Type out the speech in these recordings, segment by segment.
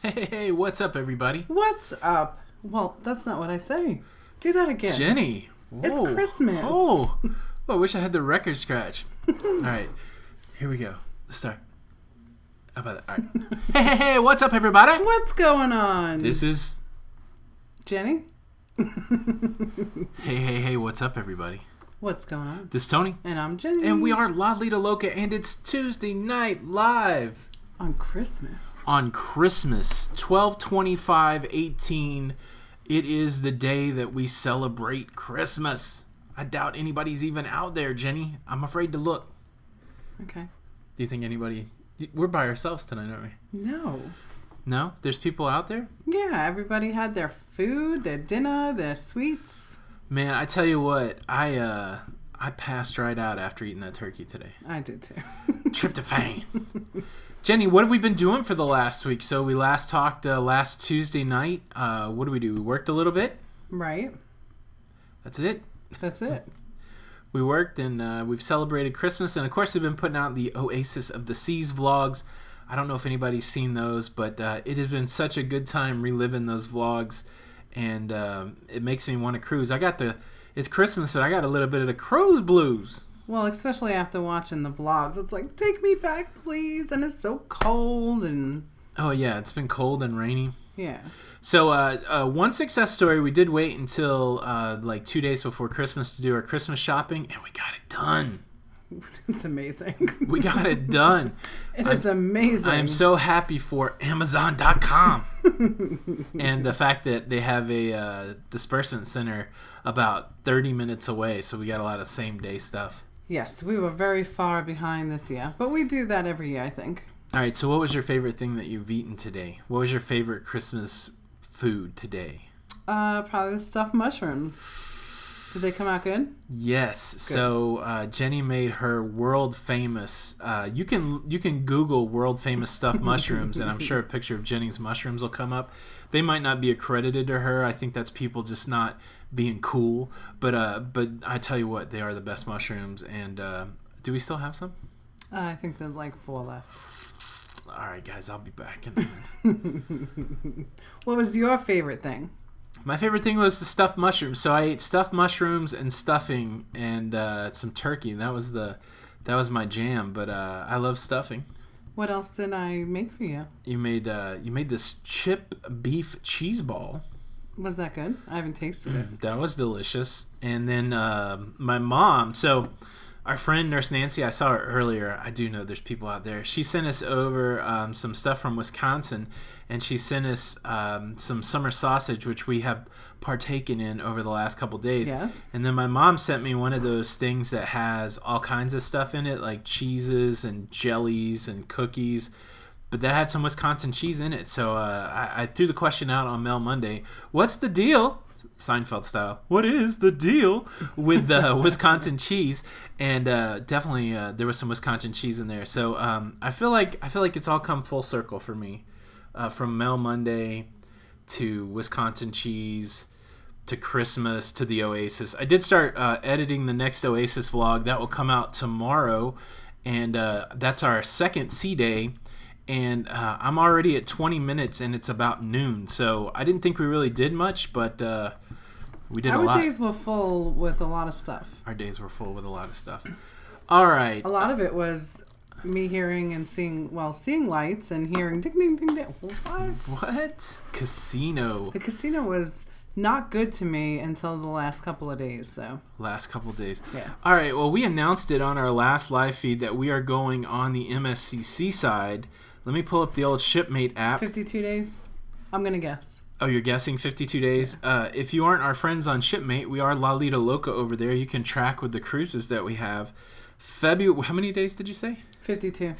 Hey, what's up, everybody? What's up? Well, that's not what I say. Do that again. Jenny. Whoa. It's Christmas. Oh, I wish I had the record scratch. All right, here we go. Let's start. How about that? All right. Hey, what's up, everybody? What's going on? This is... Jenny? Hey, what's up, everybody? What's going on? This is Tony. And I'm Jenny. And we are Lido Loca, and it's Tuesday night live. On Christmas. On Christmas, 12/25/18. It is the day that we celebrate Christmas. I doubt anybody's even out there, Jenny. I'm afraid to look. Okay. Do you think anybody... We're by ourselves tonight, aren't we? No. No? There's people out there? Yeah, everybody had their food, their dinner, their sweets. Man, I tell you what, I passed right out after eating that turkey today. I did too. Tryptophan. Jenny, what have we been doing for the last week? So we last talked last Tuesday night. What do? We worked a little bit. Right. That's it. That's it. We worked and we've celebrated Christmas. And, of course, we've been putting out the Oasis of the Seas vlogs. I don't know if anybody's seen those, but it has been such a good time reliving those vlogs. And it makes me want to cruise. It's Christmas, but I got a little bit of the cruise blues. Well, especially after watching the vlogs. It's like, take me back, please. And it's so cold and... Oh, yeah. It's been cold and rainy. Yeah. So one success story, we did wait until like 2 days before Christmas to do our Christmas shopping, and we got it done. It's amazing. We got it done. It is amazing. I'm so happy for Amazon.com. And the fact that they have a disbursement center about 30 minutes away, so we got a lot of same-day stuff. Yes, we were very far behind this year, but we do that every year, I think. All right, so what was your favorite thing that you've eaten today? What was your favorite Christmas food today? Probably the stuffed mushrooms. Did they come out good? Yes. Good. So Jenny made her world famous. You can Google world famous stuffed mushrooms, and I'm sure a picture of Jenny's mushrooms will come up. They might not be accredited to her. I think that's people just not being cool. But I tell you what, they are the best mushrooms. And do we still have some? I think there's like 4 left. All right, guys, I'll be back. What was your favorite thing? My favorite thing was the stuffed mushrooms. So I ate stuffed mushrooms and stuffing and some turkey. That was my jam. But I love stuffing. What else did I make for you? You made this chip beef cheese ball. Was that good? I haven't tasted it. That was delicious. And then my mom. So our friend Nurse Nancy, I saw her earlier. I do know there's people out there. She sent us over some stuff from Wisconsin, and she sent us some summer sausage, which we have partaken in over the last couple days. Yes. And then my mom sent me one of those things that has all kinds of stuff in it, like cheeses and jellies and cookies. But that had some Wisconsin cheese in it. So I threw the question out on Mail Monday. What's the deal? Seinfeld style. What is the deal with the Wisconsin cheese? And definitely there was some Wisconsin cheese in there. So I feel like it's all come full circle for me, from Mail Monday to Wisconsin cheese to Christmas to the Oasis. I did start editing the next Oasis vlog that will come out tomorrow, and that's our second C day. and I'm already at 20 minutes, and it's about noon. So I didn't think we really did much, but we did a lot. Our days were full with a lot of stuff. Our days were full with a lot of stuff. All right. A lot of it was me hearing and seeing lights and hearing ding, ding, ding, ding. What? Casino. The casino was not good to me until the last couple of days, so. Last couple of days. Yeah. All right. Well, we announced it on our last live feed that we are going on the MSCC side. Let me pull up the old Shipmate app. 52 days? I'm going to guess. Oh, you're guessing 52 days? Yeah. If you aren't our friends on Shipmate, we are Lido Loca over there. You can track with the cruises that we have. February, how many days did you say? 52.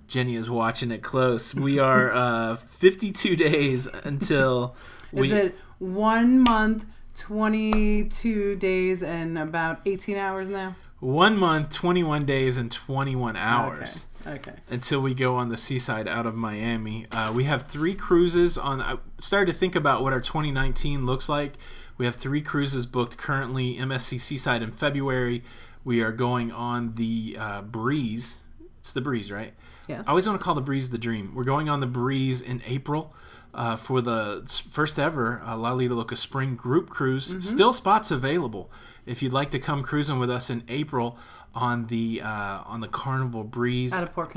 Jenny is watching it close. We are 52 days until Is it 1 month, 22 days, and about 18 hours now? 1 month, 21 days, and 21 hours. Okay. Until we go on the seaside out of Miami. We have 3 cruises on. I started to think about what our 2019 looks like. We have 3 cruises booked currently. MSC Seaside in February. We are going on the Breeze. It's the Breeze, right? Yes. I always want to call the Breeze the Dream. We're going on the Breeze in April for the first ever Lido Loca Spring Group Cruise. Mm-hmm. Still spots available. If you'd like to come cruising with us in April on the Carnival Breeze out of Port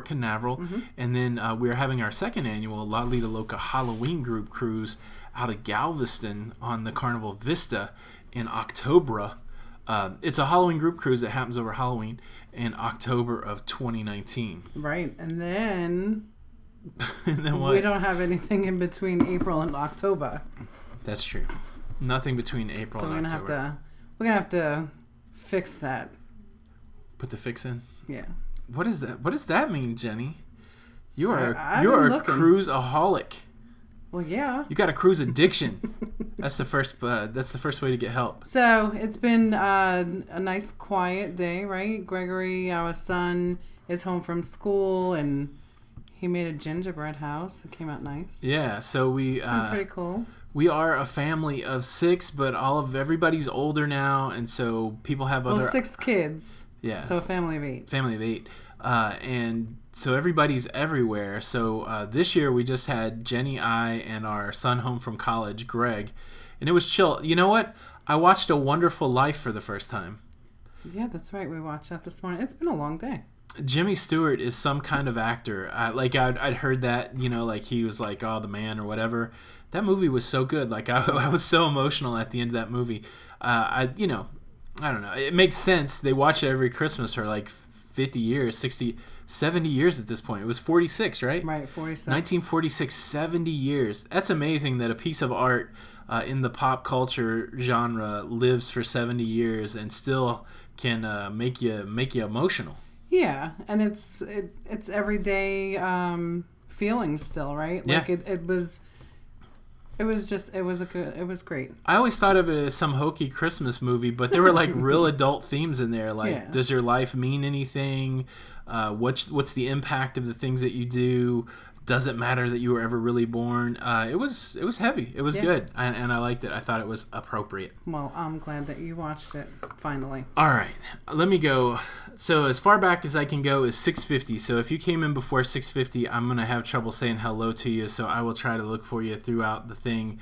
Canaveral. Mm-hmm. And then we're having our second annual Lido Loca Halloween Group Cruise out of Galveston on the Carnival Vista in October. It's a Halloween group cruise that happens over Halloween in October of 2019. Right, and then what? We don't have anything in between April and October. That's true. Nothing between April and October. We're gonna have to fix that. Put the fix in? Yeah. What is that? What does that mean, Jenny? You are a cruiseaholic. Well, yeah. You got a cruise addiction. That's the first way to get help. So it's been a nice quiet day, right? Gregory, our son, is home from school, and he made a gingerbread house. It came out nice. Yeah, so it's been pretty cool. We are a family of 6, but everybody's older now, and so people have other 6 kids. Yeah. So a family of 8. Family of 8, and so everybody's everywhere. So this year we just had Jenny, I, and our son home from college, Greg, and it was chill. You know what? I watched A Wonderful Life for the first time. Yeah, that's right. We watched that this morning. It's been a long day. Jimmy Stewart is some kind of actor. I'd heard that, like he was like, oh, the man or whatever. That movie was so good. Like I was so emotional at the end of that movie. I don't know. It makes sense. They watch it every Christmas for like 50 years, 60, 70 years at this point. It was 46, right? Right, 46. 1946, 70 years. That's amazing that a piece of art in the pop culture genre lives for 70 years and still can make you emotional. Yeah, and it's everyday feelings still, right? Like yeah. It was great. I always thought of it as some hokey Christmas movie, but there were like real adult themes in there. Like, does your life mean anything? What's the impact of the things that you do? Does it matter that you were ever really born? It was heavy. It was good, and I liked it. I thought it was appropriate. Well, I'm glad that you watched it finally. All right, let me go. So as far back as I can go is 650. So if you came in before 650, I'm gonna have trouble saying hello to you. So I will try to look for you throughout the thing.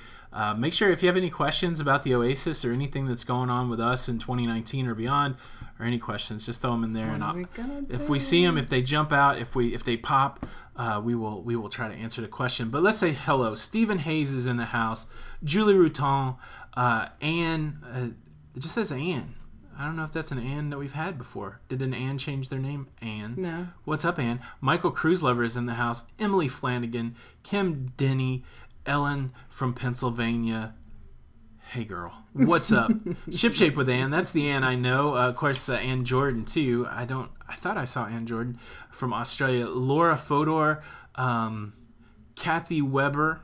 Make sure if you have any questions about the Oasis or anything that's going on with us in 2019 or beyond, or any questions, just throw them in there, if we see them, if they jump out, if they pop, we will try to answer the question. But let's say hello. Stephen Hayes is in the house. Julie Routon, Anne. It just says Anne. I don't know if that's an Anne that we've had before. Did an Anne change their name? Anne. No. What's up, Anne? Michael Cruise Lover is in the house. Emily Flanagan, Kim Denny, Ellen from Pennsylvania. Hey, girl. What's up? Shipshape with Ann. That's the Ann I know. Of course, Ann Jordan, too. I thought I saw Ann Jordan from Australia. Laura Fodor. Kathy Weber.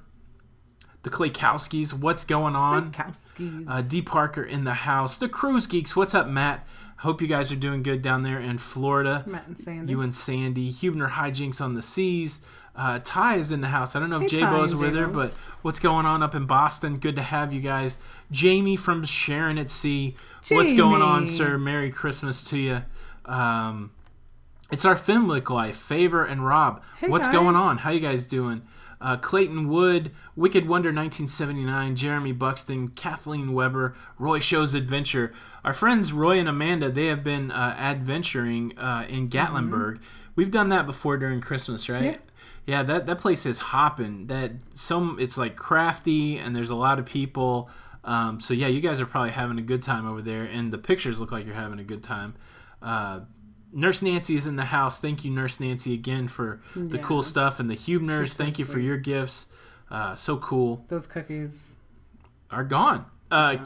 The Claykowskis. What's going on? Claykowskis. D. Parker in the house. The Cruise Geeks. What's up, Matt? Hope you guys are doing good down there in Florida. Matt and Sandy. You and Sandy. Hubner Hijinks on the Seas. Ty is in the house. I don't know if J-Bo's with her, but what's going on up in Boston? Good to have you guys. Jamie from Sharon at Sea. Jamie. What's going on, sir? Merry Christmas to you. It's our Fenwick Life, Favor and Rob. Hey, What's guys. going on? How you guys doing? Clayton Wood, Wicked Wonder 1979, Jeremy Buxton, Kathleen Weber, Roy Show's Adventure. Our friends Roy and Amanda, they have been adventuring in Gatlinburg. We've done that before during Christmas, right? Yeah, that place is hopping. It's like crafty, and there's a lot of people. So yeah, you guys are probably having a good time over there, and the pictures look like you're having a good time. Nurse Nancy is in the house. Thank you, Nurse Nancy, again for the cool stuff. And the Hubners, thank you for your gifts. So cool. Those cookies are gone.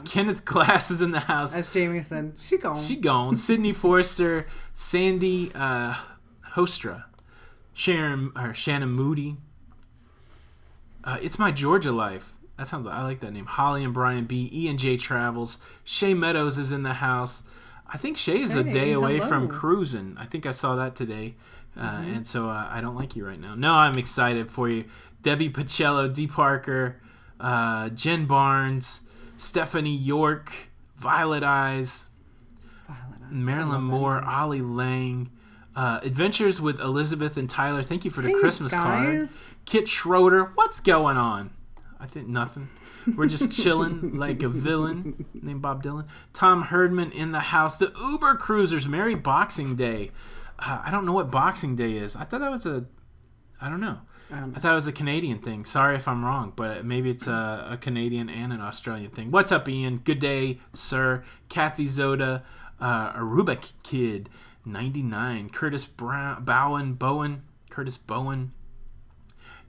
Kenneth Glass is in the house. As Jamie said, she gone. Sydney Forrester, Sandy Hostra, Shannon Moody. It's My Georgia Life. I like that name. Holly and Brian B. E&J Travels. Shay Meadows is in the house. I think Shay is a day away from cruising. I think I saw that today. And so I don't like you right now. No, I'm excited for you. Debbie Pacello, D. Parker, Jen Barnes, Stephanie York, Violet Eyes, Marilyn Moore, Ollie Lang, Adventures with Elizabeth and Tyler. Thank you for the Christmas card. Kit Schroeder, what's going on? I think nothing. We're just chilling like a villain named Bob Dylan. Tom Herdman in the house. The Uber Cruisers. Merry Boxing Day. I don't know what Boxing Day is. I thought that was I don't know. I thought it was a Canadian thing. Sorry if I'm wrong, but maybe it's a Canadian and an Australian thing. What's up, Ian? Good day, sir. Kathy Zoda. Aruba Kid. 99. Curtis Bowen. Curtis Bowen.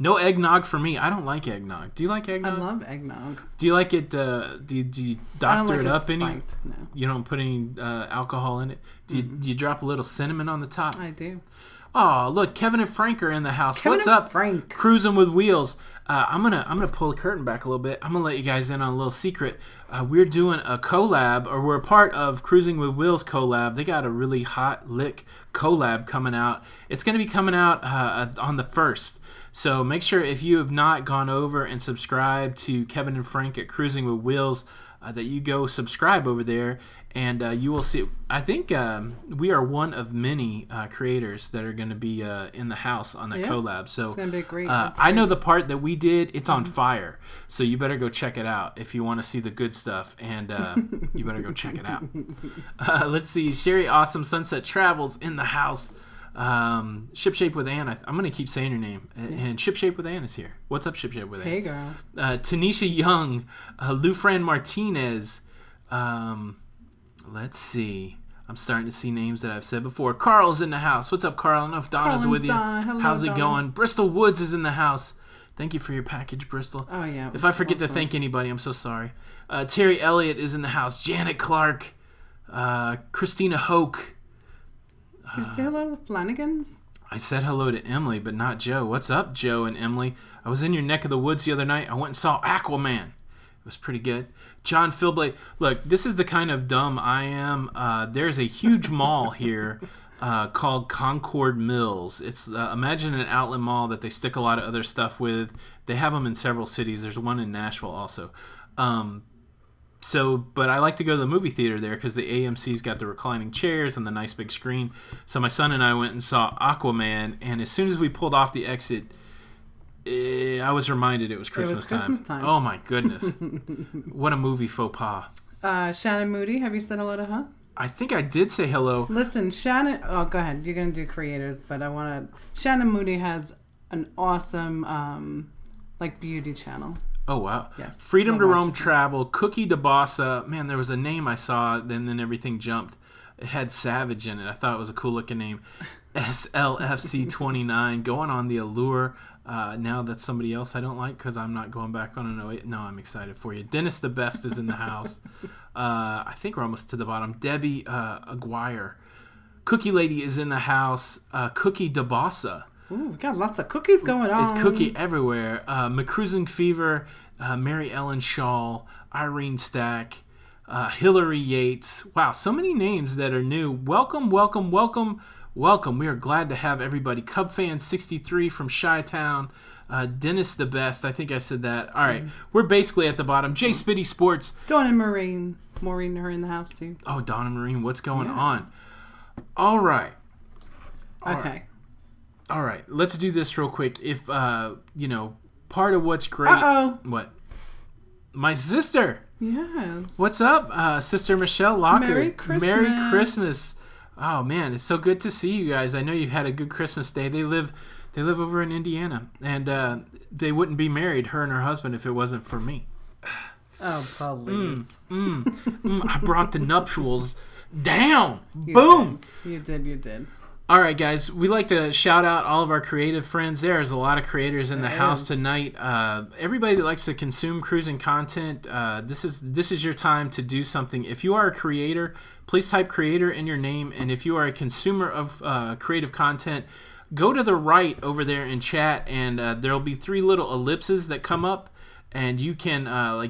No eggnog for me. I don't like eggnog. Do you like eggnog? I love eggnog. Do you like it? Do you doctor it up any? No. You don't put any alcohol in it. Do you drop a little cinnamon on the top? I do. Oh, look, Kevin and Frank are in the house. What's up, Frank? Cruising with Wheels. I'm gonna pull the curtain back a little bit. I'm gonna let you guys in on a little secret. We're doing a collab, or we're a part of Cruising with Wheels collab. They got a really hot lick collab coming out. It's gonna be coming out on the 1st. So make sure if you have not gone over and subscribed to Kevin and Frank at Cruising with Wheels, that you go subscribe over there, and you will see. I think we are one of many creators that are going to be in the house on that collab. So it's going to be great. I know the part that we did. It's on fire. So you better go check it out if you want to see the good stuff, and you better go check it out. Let's see. Sherry Awesome Sunset Travels in the house. Shipshape with Ann. I'm going to keep saying your name. And Shipshape with Ann is here. What's up, Shipshape with Ann? Hey, girl. Tanisha Young. Lufran Martinez. Let's see. I'm starting to see names that I've said before. Carl's in the house. What's up, Carl? I don't know if Donna's with you. Hello, how's it Donna. going? Bristol Woods is in the house. Thank you for your package, Bristol. Oh, yeah. If I forget to thank anybody, I'm so sorry. Terry Elliott is in the house. Janet Clark. Christina Hoke. Did you say hello to the Flanagans? I said hello to Emily, but not Joe. What's up, Joe and Emily? I was in your neck of the woods the other night. I went and saw Aquaman. It was pretty good. John Philblade. Look, this is the kind of dumb I am. There's a huge mall here called Concord Mills. It's imagine an outlet mall that they stick a lot of other stuff with. They have them in several cities. There's one in Nashville also. But I like to go to the movie theater there because the AMC's got the reclining chairs and the nice big screen. So my son and I went and saw Aquaman, and as soon as we pulled off the exit, I was reminded it was Christmas time. Oh my goodness. What a movie faux pas. Shannon Moody, have you said hello to her? I think I did say hello. Listen, Shannon, go ahead. You're going to do creators, but Shannon Moody has an awesome, beauty channel. Oh, wow. Yes. Freedom to Roam Travel, Cookie DeBossa. Man, there was a name I saw, then everything jumped. It had Savage in it. I thought it was a cool looking name. SLFC29, going on the Allure. Now that's somebody else I don't like because I'm not going back on an 08. No, I'm excited for you. Dennis the Best is in the house. I think we're almost to the bottom. Debbie Aguirre. Cookie Lady is in the house. Cookie DeBossa. Ooh, we got lots of cookies going on. It's cookie everywhere. McCruising Fever, Mary Ellen Shaw, Irene Stack, Hillary Yates. Wow, so many names that are new. Welcome, welcome, welcome, welcome. We are glad to have everybody. Cub Fan 63 from Chi-Town. Dennis the Best. I think I said that. All right, we're basically at the bottom. J Spitty Sports. Dawn and Maureen are in the house too. Oh, Dawn and Maureen, what's going on? All right. Okay. All right. Let's do this real quick. If, part of what's great. Uh-oh. What? My sister. Yes. What's up, Sister Michelle Locker? Merry Christmas. Merry Christmas. Oh, man. It's so good to see you guys. I know you've had a good Christmas day. They live over in Indiana. And they wouldn't be married, her and her husband, if it wasn't for me. Oh, please. I brought the nuptials down. Boom. You did. All right, guys. We like to shout out all of our creative friends. There's a lot of creators in the house tonight. Everybody that likes to consume cruising content, this is your time to do something. If you are a creator, please type creator in your name. And if you are a consumer of creative content, go to the right over there in chat, and there'll be 3 little ellipses that come up. And you can,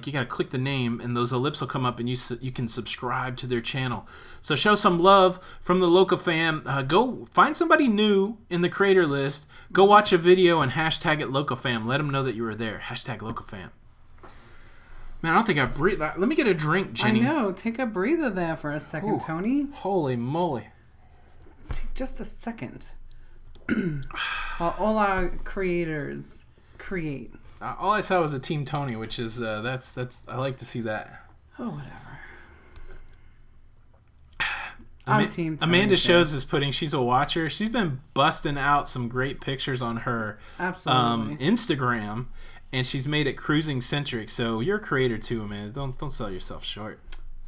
you got to click the name, and those ellipses will come up, and you can subscribe to their channel. So show some love from the Loca fam. Go find somebody new in the creator list. Go watch a video and hashtag it Loca fam. Let them know that you were there. Hashtag Loca fam. Man, I don't think I breathe. Let me get a drink, Jenny. I know. Take a breather there for a second, Ooh, Tony. Holy moly. Take just a second. While all our creators create. All I saw was a Team Tony, which is that's I like to see that. Oh, whatever. Team Tony. Amanda Shows is she's a watcher. She's been busting out some great pictures on her Instagram, and she's made it cruising centric. So you're a creator too, Amanda. Don't sell yourself short.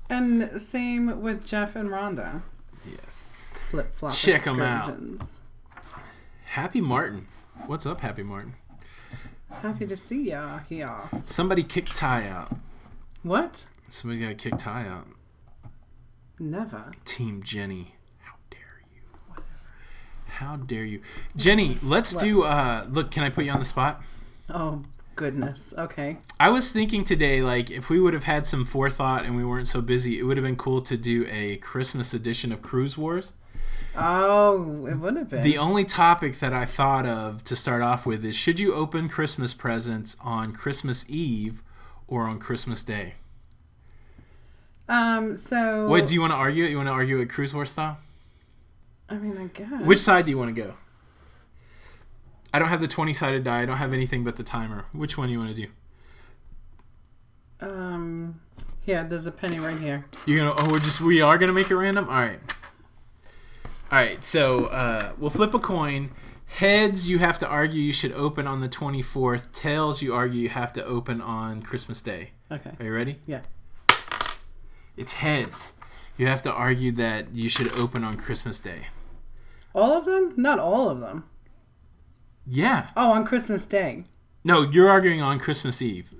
And same with Jeff and Rhonda. Yes. Flip flop. Check them out. Happy Martin. What's up, Happy Martin? Happy to see y'all here. Somebody kicked Ty out. What? Somebody got kicked Ty out. Never. Team Jenny. How dare you? Whatever. How dare you? Jenny, let's do... look, can I put you on the spot? Oh, goodness. Okay. I was thinking today, if we would have had some forethought and we weren't so busy, it would have been cool to do a Christmas edition of Cruise Wars. Oh, it would have been. The only topic that I thought of to start off with is, should you open Christmas presents on Christmas Eve or on Christmas Day? So... What, do you want to argue it? You want to argue it Cruise War style? I mean, I guess. Which side do you want to go? I don't have the 20-sided die. I don't have anything but the timer. Which one do you want to do? Yeah, there's a penny right here. You're going to... we are going to make it random? All right, so we'll flip a coin. Heads, you have to argue you should open on the 24th. Tails, you argue you have to open on Christmas Day. Okay. Are you ready? Yeah. It's heads. You have to argue that you should open on Christmas Day. All of them? Not all of them. Yeah. Oh, on Christmas Day. No, you're arguing on Christmas Eve.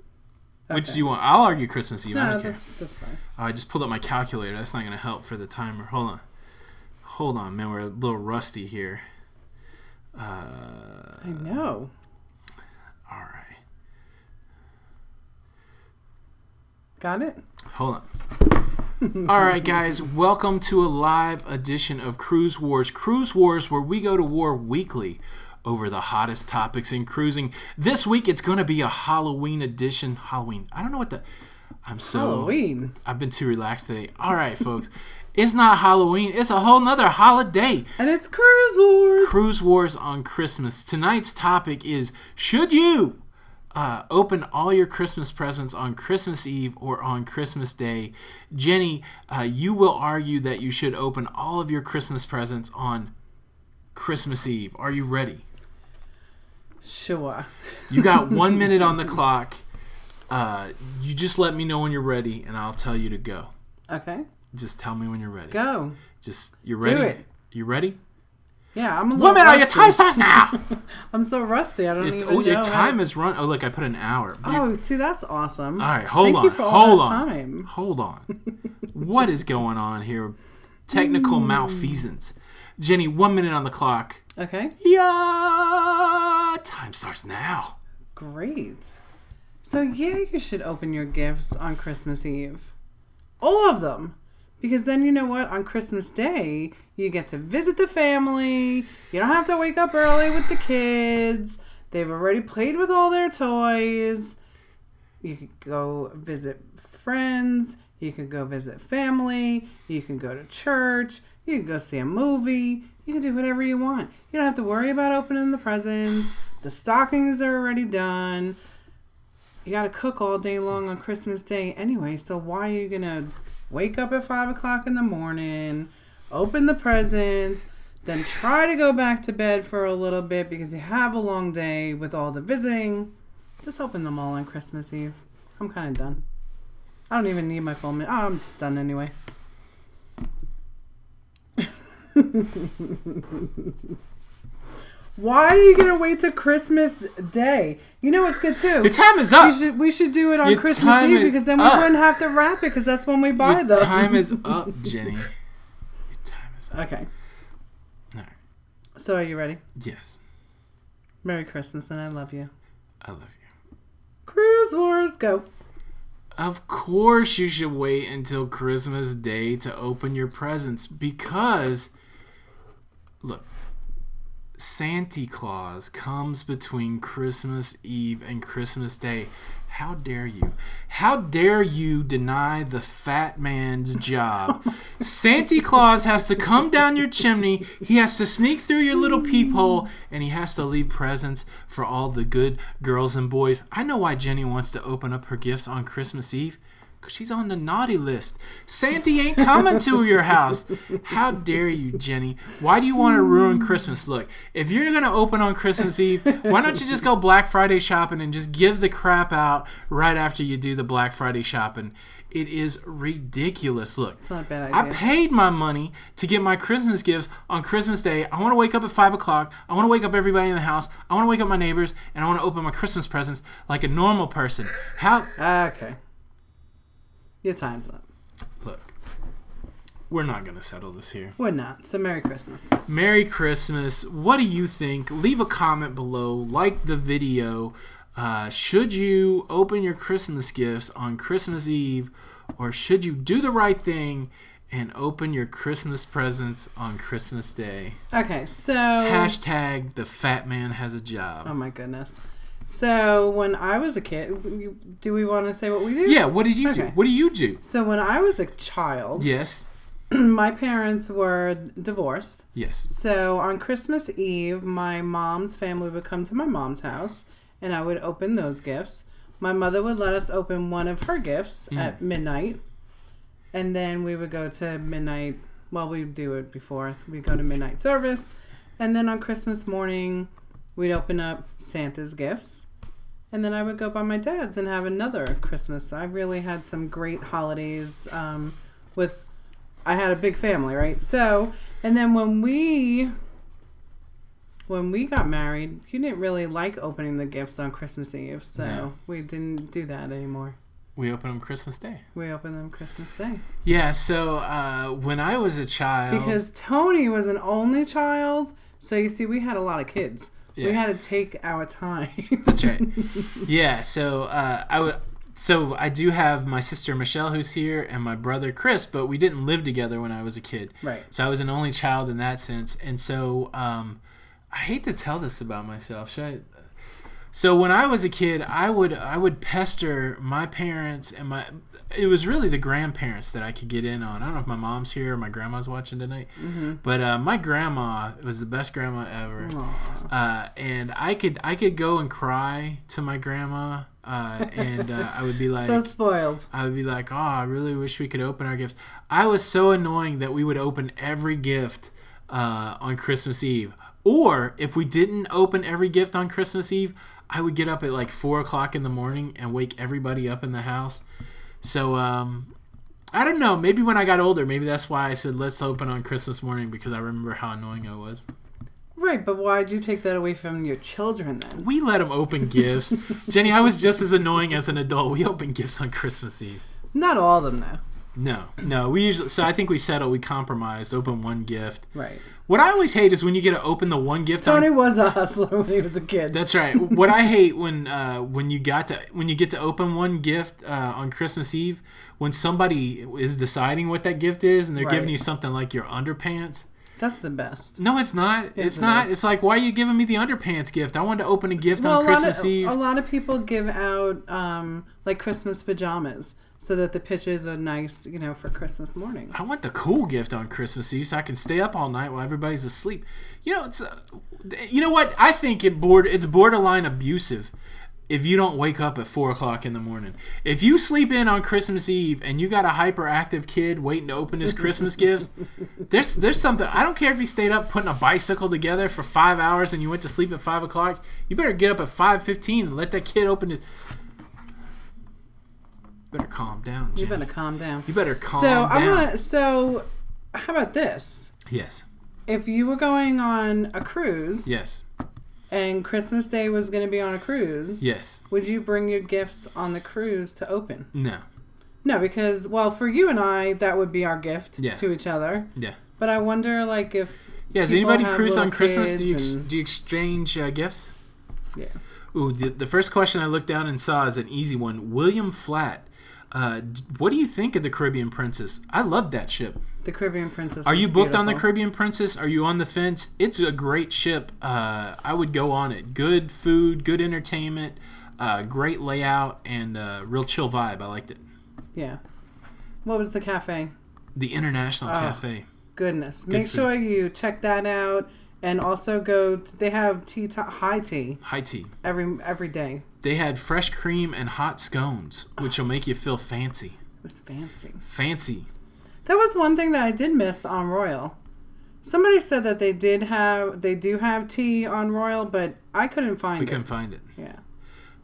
Okay. Which do you want? I'll argue Christmas Eve. No, I don't care. That's fine. I just pulled up my calculator. That's not going to help for the timer. Hold on, man. We're a little rusty here. I know. All right. Got it? Hold on. All right, guys. Welcome to a live edition of Cruise Wars. Cruise Wars, where we go to war weekly over the hottest topics in cruising. This week, it's going to be a Halloween edition. Halloween. I don't know what Halloween. I've been too relaxed today. All right, folks. It's not Halloween. It's a whole nother holiday. And it's Cruise Wars. Cruise Wars on Christmas. Tonight's topic is, should you open all your Christmas presents on Christmas Eve or on Christmas Day? Jenny, you will argue that you should open all of your Christmas presents on Christmas Eve. Are you ready? Sure. You got 1 minute on the clock. You just let me know when you're ready, and I'll tell you to go. Okay. Just tell me when you're ready. Go. You ready? Do it. You ready? Yeah, I'm a little Woman, rusty. your time starts now! I'm so rusty, I don't even know. Your time is run. Oh, look, I put an hour. Oh, see, that's awesome. All right, hold on. Thank you for all that time. Hold on. What is going on here? Technical malfeasance. Jenny, 1 minute on the clock. Okay. Yeah! Time starts now. Great. So, yeah, you should open your gifts on Christmas Eve. All of them. Because then, you know what? On Christmas Day, you get to visit the family. You don't have to wake up early with the kids. They've already played with all their toys. You could go visit friends. You can go visit family. You can go to church. You can go see a movie. You can do whatever you want. You don't have to worry about opening the presents. The stockings are already done. You got to cook all day long on Christmas Day anyway. So why are you going to wake up at 5 o'clock in the morning, open the presents, then try to go back to bed for a little bit because you have a long day with all the visiting? Just open them all on Christmas Eve. I'm kind of done. I don't even need my full minute. Oh, I'm just done anyway. Why are you gonna wait till Christmas Day? You know what's good too? Your time is up. We should do it on Christmas Eve because then we wouldn't have to wrap it because that's when we buy them. Your time is up, Jenny. Your time is up. Okay. All right. So are you ready? Yes. Merry Christmas and I love you. I love you. Cruise Wars, go. Of course you should wait until Christmas Day to open your presents because, look, Santa Claus comes between Christmas Eve and Christmas Day. How dare you? How dare you deny the fat man's job? Santa Claus has to come down your chimney, he has to sneak through your little peephole, and he has to leave presents for all the good girls and boys. I know why Jenny wants to open up her gifts on Christmas Eve. Because she's on the naughty list. Santa ain't coming to your house. How dare you, Jenny? Why do you want to ruin Christmas? Look, if you're going to open on Christmas Eve, why don't you just go Black Friday shopping and just give the crap out right after you do the Black Friday shopping? It is ridiculous. Look, it's not a bad idea. I paid my money to get my Christmas gifts on Christmas Day. I want to wake up at 5 o'clock. I want to wake up everybody in the house. I want to wake up my neighbors. And I want to open my Christmas presents like a normal person. How... Okay. Your time's up. Look, we're not going to settle this here. We're not. So Merry Christmas. Merry Christmas. What do you think? Leave a comment below. Like the video. Should you open your Christmas gifts on Christmas Eve, or should you do the right thing and open your Christmas presents on Christmas Day? Okay, so... Hashtag the fat man has a job. Oh my goodness. So when I was a kid, do we want to say what we do? Yeah, what did you do? What do you do? So when I was a child, yes, my parents were divorced. Yes. So on Christmas Eve, my mom's family would come to my mom's house, and I would open those gifts. My mother would let us open one of her gifts at midnight, and then we would go to midnight. Well, we do it before. So we go to midnight service, and then on Christmas morning, we'd open up Santa's gifts, and then I would go by my dad's and have another Christmas. I really had some great holidays I had a big family, right? So, and then when we got married, you didn't really like opening the gifts on Christmas Eve, so we didn't do that anymore. We open them Christmas Day. We open them Christmas Day. Yeah, so when I was a child... Because Tony was an only child, so you see, we had a lot of kids. Yeah. We had to take our time. That's right. Yeah, so I do have my sister Michelle who's here and my brother Chris, but we didn't live together when I was a kid. Right. So I was an only child in that sense. And so I hate to tell this about myself. So when I was a kid, I would pester my parents and it was really the grandparents that I could get in on. I don't know if my mom's here or my grandma's watching tonight, but my grandma was the best grandma ever. And I could go and cry to my grandma, and I would be like, so spoiled. I would be like, oh, I really wish we could open our gifts. I was so annoying that we would open every gift on Christmas Eve. Or if we didn't open every gift on Christmas Eve, I would get up at like 4 o'clock in the morning and wake everybody up in the house. So, I don't know. Maybe when I got older, maybe that's why I said let's open on Christmas morning, because I remember how annoying I was. Right, but why'd you take that away from your children then? We let them open gifts. Jenny, I was just as annoying as an adult. We open gifts on Christmas Eve. Not all of them, though. No. We usually. So I think we compromised, open one gift. Right. What I always hate is when you get to open the one gift. Tony was a hustler when he was a kid. That's right. What I hate when you get to open one gift on Christmas Eve, when somebody is deciding what that gift is and they're giving you something like your underpants. That's the best. No, it's not. It's it not. is. It's like, why are you giving me the underpants gift? I wanted to open a gift on Christmas Eve. A lot of people give out like Christmas pajamas so that the pitches are nice, for Christmas morning. I want the cool gift on Christmas Eve so I can stay up all night while everybody's asleep. It's you know what? I think it's borderline abusive if you don't wake up at 4 o'clock in the morning. If you sleep in on Christmas Eve and you got a hyperactive kid waiting to open his Christmas gifts, there's something. I don't care if you stayed up putting a bicycle together for 5 hours and you went to sleep at 5 o'clock. You better get up at 5:15 and let that kid open his... You better calm down, Jen. You better calm down. You better calm down. So, how about this? Yes. If you were going on a cruise... Yes. And Christmas Day was going to be on a cruise. Yes. Would you bring your gifts on the cruise to open? No. No, because, for you and I, that would be our gift to each other. Yeah. But I wonder, if... Yeah, does anybody cruise on Christmas? Do you exchange gifts? Yeah. Ooh, the first question I looked down and saw is an easy one. William Flatt. What do you think of the Caribbean Princess? I love that ship. The Caribbean Princess. Are you booked on the Caribbean Princess? Are you on the fence? It's a great ship. I would go on it. Good food, good entertainment, great layout, and real chill vibe. I liked it. Yeah. What was the cafe? The International Cafe. Goodness. Good Make food. sure you check that out. And also they have high tea. High tea. Every day. They had fresh cream and hot scones, which will make you feel fancy. It was fancy. Fancy. That was one thing that I did miss on Royal. Somebody said that they do have tea on Royal, but I couldn't find it. We couldn't find it. Yeah.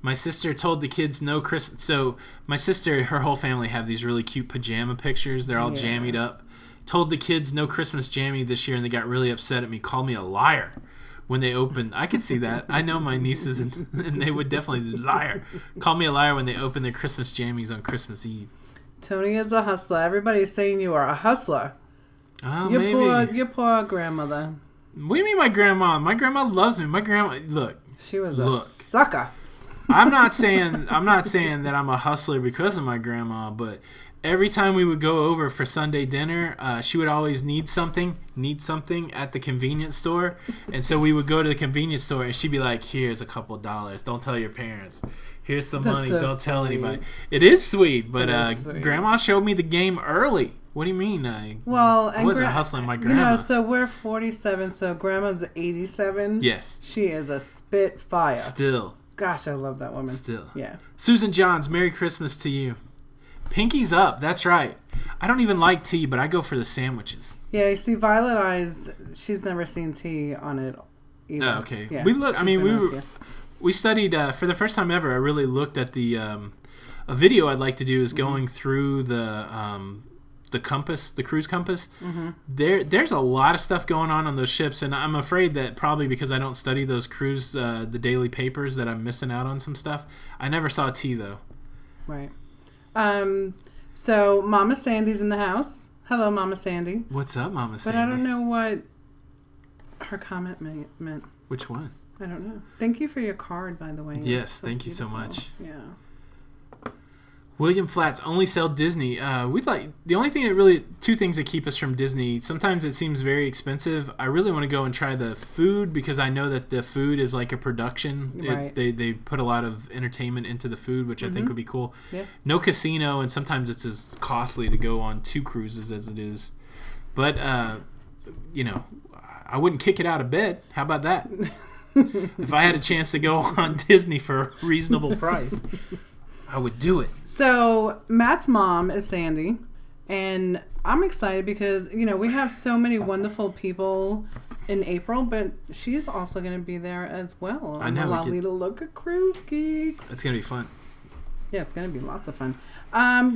My sister told the kids no Christmas. So my sister, her whole family have these really cute pajama pictures. They're all jammied up. Told the kids no Christmas jammy this year, and they got really upset at me. Called me a liar when they opened. I could see that. I know my nieces, and they would definitely liar. Call me a liar when they opened their Christmas jammies on Christmas Eve. Tony is a hustler. Everybody's saying you are a hustler. Oh, maybe. Your poor grandmother. What do you mean my grandma? My grandma loves me. My grandma, look. She was a sucker. I'm not saying that I'm a hustler because of my grandma, but every time we would go over for Sunday dinner, she would always need something at the convenience store. And so we would go to the convenience store and she'd be like, here's a couple of dollars. Don't tell your parents. Here's some money. So Don't tell sweet. anybody. It is sweet, but sweet. Grandma showed me the game early. What do you mean? I wasn't hustling my grandma. So we're 47, so Grandma's 87. Yes. She is a spitfire. Still. Gosh, I love that woman. Still. Yeah. Susan Johns, Merry Christmas to you. Pinky's up. That's right. I don't even like tea, but I go for the sandwiches. Yeah, you see, Violet Eyes, she's never seen tea on it either. Oh, okay. Yeah, We studied, for the first time ever, I really looked at a video I'd like to do is going through the compass, the cruise compass. Mm-hmm. There's a lot of stuff going on those ships, and I'm afraid that probably because I don't study those cruise, the daily papers, that I'm missing out on some stuff. I never saw tea, though. Right. So Mama Sandy's in the house. Hello, Mama Sandy. What's up, Mama Sandy? But I don't know what her comment meant. Which one? I don't know. Thank you for your card, by the way. Yes, thank you so much. Yeah. William Flatt's only sell Disney. The only thing that really, two things that keep us from Disney. Sometimes it seems very expensive. I really want to go and try the food because I know that the food is like a production. Right. They put a lot of entertainment into the food, which I think would be cool. Yeah. No casino, and sometimes it's as costly to go on 2 cruises as it is. But, I wouldn't kick it out of bed. How about that? If I had a chance to go on Disney for a reasonable price, I would do it. So Matt's mom is Sandy, and I'm excited because we have so many wonderful people in April, but she's also going to be there as well. I know. Lido Loca Cruise Geeks. It's going to be fun. Yeah, it's going to be lots of fun.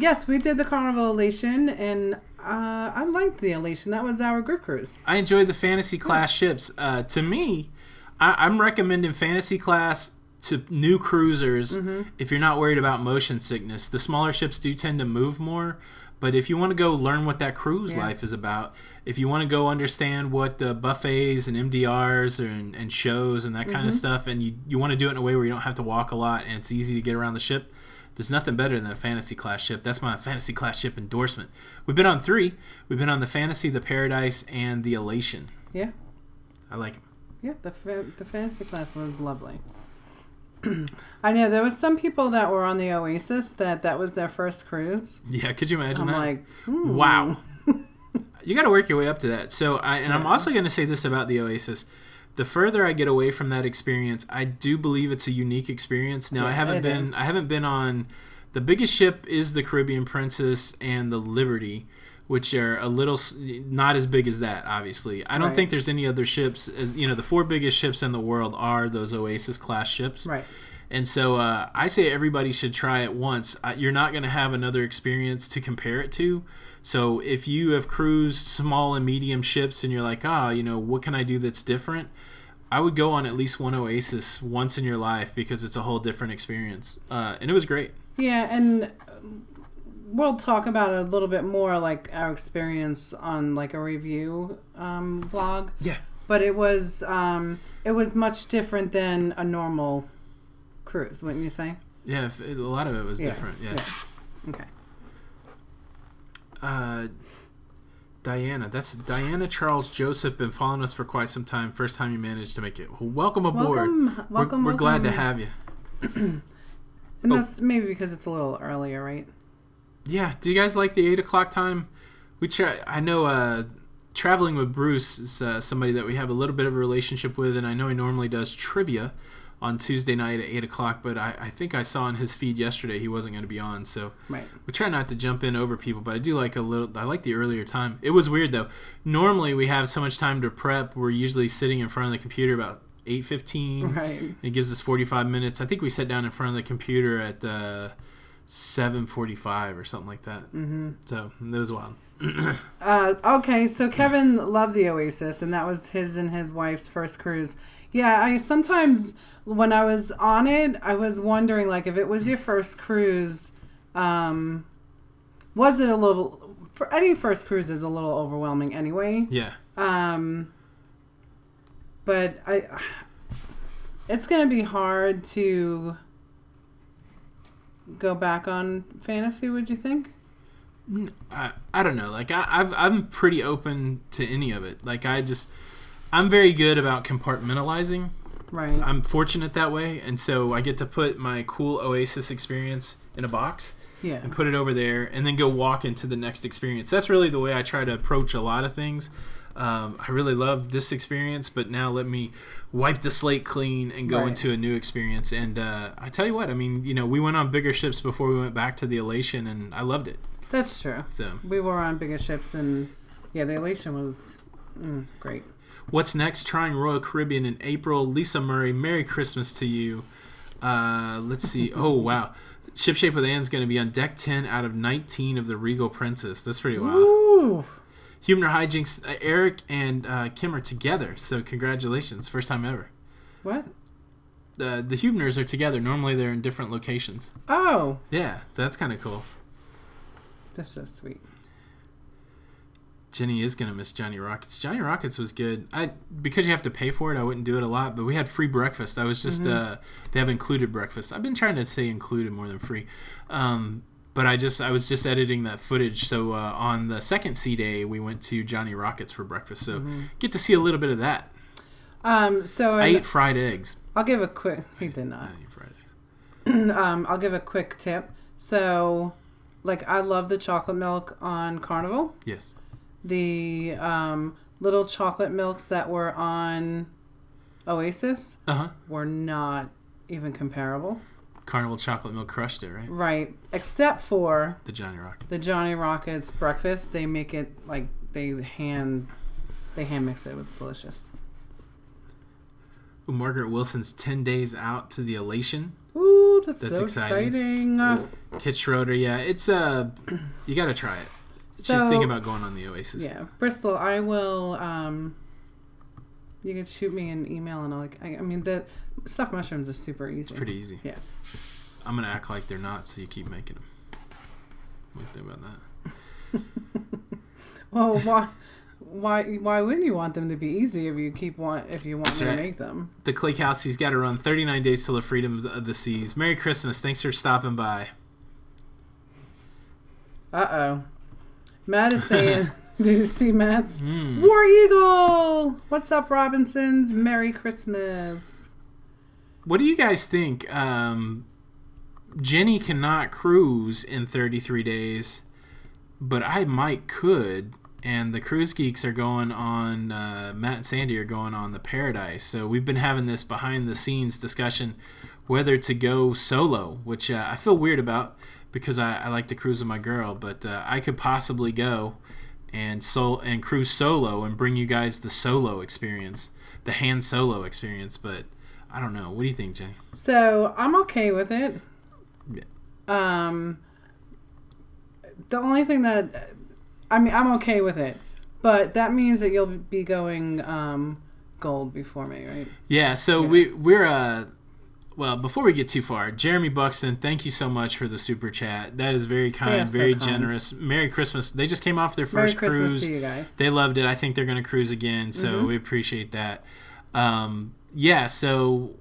Yes, we did the Carnival Elation, and I liked the Elation. That was our group cruise. I enjoyed the fantasy class ships. To me, I'm recommending fantasy class to new cruisers if you're not worried about motion sickness. The smaller ships do tend to move more, but if you want to go learn what that cruise life is about, if you want to go understand what the buffets and MDRs and shows and that kind of stuff, and you want to do it in a way where you don't have to walk a lot and it's easy to get around the ship, there's nothing better than a fantasy class ship. That's my fantasy class ship endorsement. We've been on 3. We've been on the Fantasy, the Paradise, and the Elation. Yeah. I like them. Yeah, the fantasy class was lovely. I know there was some people that were on the Oasis that was their first cruise. Yeah, could you imagine that? I'm like, wow. You got to work your way up to that. So, I'm also going to say this about the Oasis. The further I get away from that experience, I do believe it's a unique experience. Now, I haven't been on. The biggest ship is the Caribbean Princess and the Liberty, which are a little not as big as that. Obviously, I don't think there's any other ships. As the 4 biggest ships in the world are those Oasis class ships. Right. And so I say everybody should try it once. You're not going to have another experience to compare it to. So if you have cruised small and medium ships and you're like, what can I do that's different? I would go on at least one Oasis once in your life because it's a whole different experience. And it was great. Yeah, and we'll talk about it a little bit more, like our experience on like a review vlog. Yeah. But it was much different than a normal cruise, wouldn't you say? Yeah, a lot of it was different. Yeah. Okay. Diana, that's Diana Charles Joseph, been following us for quite some time. First time you managed to make it. Well, welcome aboard. Welcome. We're glad to have you. And that's maybe because it's a little earlier, right? Yeah. Do you guys like the 8 o'clock time? I know traveling with Bruce is somebody that we have a little bit of a relationship with, and I know he normally does trivia on Tuesday night at 8 o'clock, but I think I saw on his feed yesterday he wasn't going to be on, so we try not to jump in over people, but I do like I like the earlier time. It was weird, though. Normally we have so much time to prep. We're usually sitting in front of the computer about 8:15. Right. It gives us 45 minutes. I think we sat down in front of the computer at 7:45 or something like that. Mm-hmm. So it was wild. Okay, so Kevin loved the Oasis, and that was his and his wife's first cruise. Yeah, I sometimes, when I was on it, I was wondering, like, if it was your first cruise, was it a little, for any first cruise is a little overwhelming anyway. Yeah. But it's going to be hard to go back on fantasy, would you think? I don't know. Like, I'm pretty open to any of it. Like, I'm very good about compartmentalizing. Right. I'm fortunate that way, and so I get to put my cool Oasis experience in a box and put it over there, and then go walk into the next experience. That's really the way I try to approach a lot of things. I really love this experience, but now let me wipe the slate clean and go into a new experience. And I tell you what, I mean, we went on bigger ships before we went back to the Elation, and I loved it. That's true. So we were on bigger ships, and the Elation was great. What's next? Trying Royal Caribbean in April. Lisa Murray, Merry Christmas to you. Let's see. Oh, wow. Ship Shape with Anne's going to be on deck 10 out of 19 of the Regal Princess. That's pretty wild. Ooh. Human Hijinks, Eric and Kim are together, so congratulations. First time ever. What? The Hubners are together. Normally they're in different locations. Oh. Yeah, so that's kind of cool. That's so sweet. Jenny is going to miss Johnny Rockets. Johnny Rockets was good. Because you have to pay for it, I wouldn't do it a lot, but we had free breakfast. I was just, they have included breakfast. I've been trying to say included more than free. But I was just editing that footage. So on the second sea day, we went to Johnny Rockets for breakfast. So get to see a little bit of that. So I ate fried eggs. I'll give a quick. He did not. I ate fried eggs. I'll give a quick tip. So, like, I love the chocolate milk on Carnival. Yes. The little chocolate milks that were on Oasis were not even comparable. Carnival chocolate milk crushed it, right? Right. Except for the Johnny Rockets. The Johnny Rockets breakfast. They make it like they hand mix it. It was delicious. Ooh, Margaret Wilson's 10 days out to the Elation. Ooh, that's so exciting. Kit Schroeder, yeah. It's you got to try it. Just think about going on the Oasis. Yeah. Bristol, I will you can shoot me an email and I mean the stuffed mushrooms is super easy. It's pretty easy. Yeah. I'm going to act like they're not, so you keep making them. What do you think about that? Well, why wouldn't you want them to be easy if you want me to make them? The Clay House, he's got to run 39 days till the freedom of the seas. Merry Christmas. Thanks for stopping by. Uh-oh. Matt is saying, did you see Matt's? War Eagle! What's up, Robinsons? Merry Christmas. What do you guys think? Jenny cannot cruise in 33 days, but I could. And the cruise geeks are going on, Matt and Sandy are going on the Paradise. So we've been having this behind the scenes discussion whether to go solo, which I feel weird about because I like to cruise with my girl. But I could possibly go and cruise solo and bring you guys the solo experience, the hand solo experience. But I don't know. What do you think, Jenny? So I'm okay with it. Yeah. The only thing that... I'm okay with it, but that means that you'll be going gold before me, right? Yeah, so we're well, before we get too far, Jeremy Buxton, thank you so much for the super chat. That is very kind, very generous. Merry Christmas. They just came off their first cruise. Merry Christmas to you guys. They loved it. I think they're going to cruise again, so we appreciate that. Yeah, so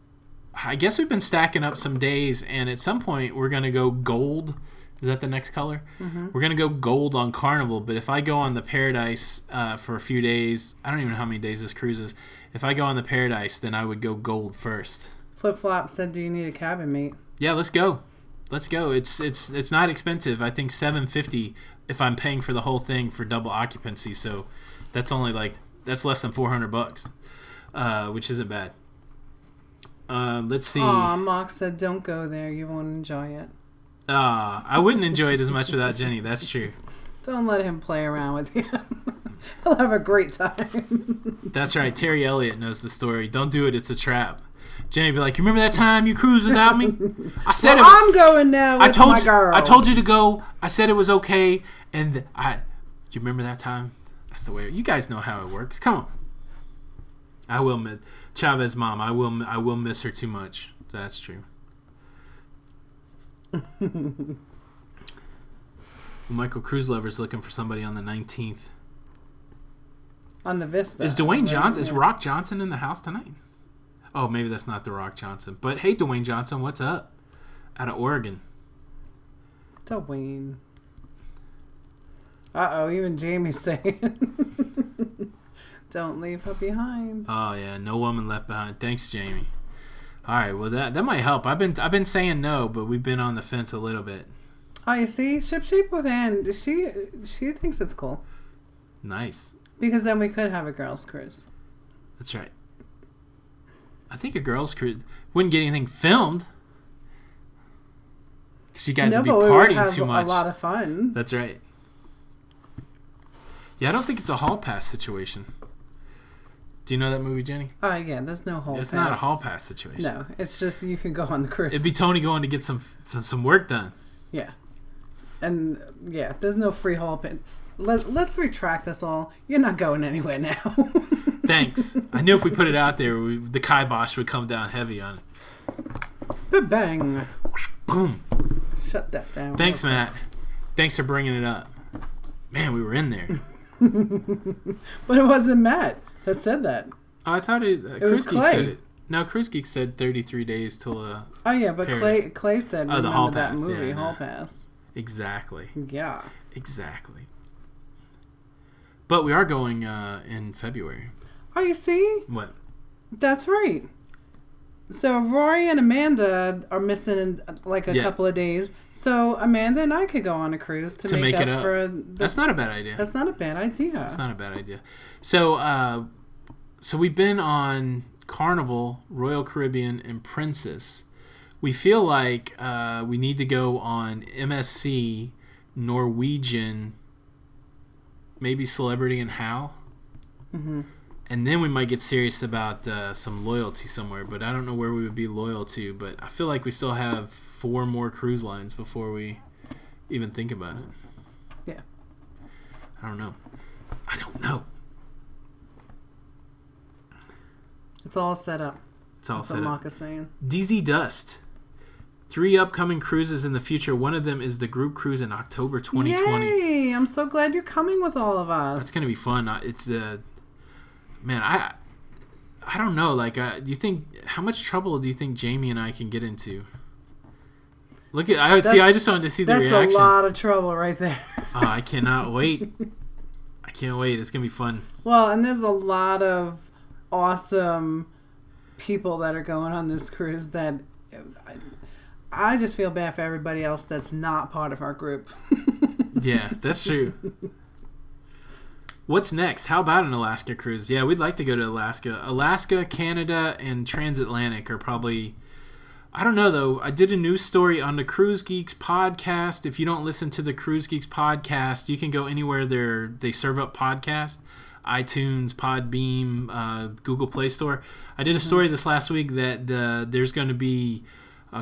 I guess we've been stacking up some days, and at some point we're going to go gold. Is that the next color? We're going to go gold on Carnival, but if I go on the Paradise for a few days, I don't even know how many days this cruise is. If I go on the Paradise, then I would go gold first. Flip Flop said, do you need a cabin mate? Yeah, let's go. Let's go. It's not expensive. I think $750 if I'm paying for the whole thing for double occupancy, so that's only that's less than $400, which isn't bad. Let's see. Aw, Mock said, don't go there. You won't enjoy it. I wouldn't enjoy it as much without Jenny. That's true. Don't let him play around with you. He'll have a great time. That's right. Terry Elliott knows the story. Don't do it. It's a trap. Jenny be like, you remember that time you cruised without me? I said I'm going now with my girls. I told you to go. I said it was okay. And you remember that time? That's the way. You guys know how it works. Come on. I will miss Chavez mom. I will miss her too much. That's true. Michael Cruise Lover's looking for somebody on the 19th. On the Vista. Is Dwayne Johnson? Is Rock Johnson in the house tonight? Oh, maybe that's not the Rock Johnson. But hey, Dwayne Johnson, what's up? Out of Oregon. Dwayne. Uh-oh, even Jamie's saying. Don't leave her behind. Oh yeah, no woman left behind. Thanks, Jamie. All right, well that might help. I've been saying no, but we've been on the fence a little bit. Oh, you see, Ship Shape with Ann, she thinks it's cool. Nice. Because then we could have a girls' cruise. That's right. I think a girls' cruise wouldn't get anything filmed. Because you guys would be partying too much. A lot of fun. That's right. Yeah, I don't think it's a hall pass situation. Do you know that movie, Jenny? Oh, yeah, there's no hall pass. It's not a hall pass situation. No, it's just you can go on the cruise. It'd be Tony going to get some work done. Yeah. And, yeah, there's no free hall pass. Let's retract this all. You're not going anywhere now. Thanks. I knew if we put it out there, the kibosh would come down heavy on it. Ba-bang. Boom. Shut that down. Thanks, Matt. Thanks for bringing it up. Man, we were in there. But it wasn't Matt that said that. Oh, I thought it was Clay. said it. No, Cruise Geek said 33 days till Oh, yeah, but Clay said, remember the hall that pass. movie, Yeah, Hall Pass. Exactly. Yeah. Exactly. But we are going in February. Oh, you see? What? That's right. So Rory and Amanda are missing in a couple of days. So Amanda and I could go on a cruise to make up for... That's not a bad idea. That's not a bad idea. That's not a bad idea. So, so we've been on Carnival, Royal Caribbean, and Princess. We feel like we need to go on MSC, Norwegian, maybe Celebrity and Hal. Mm-hmm. And then we might get serious about some loyalty somewhere, but I don't know where we would be loyal to. But I feel like we still have 4 more cruise lines before we even think about it. Yeah. I don't know. It's all set up. It's all set up. That's what Mock is saying. DZ Dust. 3 upcoming cruises in the future. One of them is the group cruise in October 2020. Yay! I'm so glad you're coming with all of us. That's going to be fun. It's man, I don't know. Do you think how much trouble do you think Jamie and I can get into? I just wanted to see the reaction. That's a lot of trouble right there. Oh, I cannot wait. I can't wait. It's going to be fun. Well, and there's a lot of awesome people that are going on this cruise that I just feel bad for everybody else that's not part of our group. Yeah, that's true. What's next? How about an Alaska cruise? Yeah, we'd like to go to Alaska. Alaska, Canada, and transatlantic are probably... I don't know, though. I did a news story on the Cruise Geeks podcast. If you don't listen to the Cruise Geeks podcast, you can go anywhere they serve up podcasts. iTunes, Podbeam, Google Play Store. I did a story this last week that there's going to be...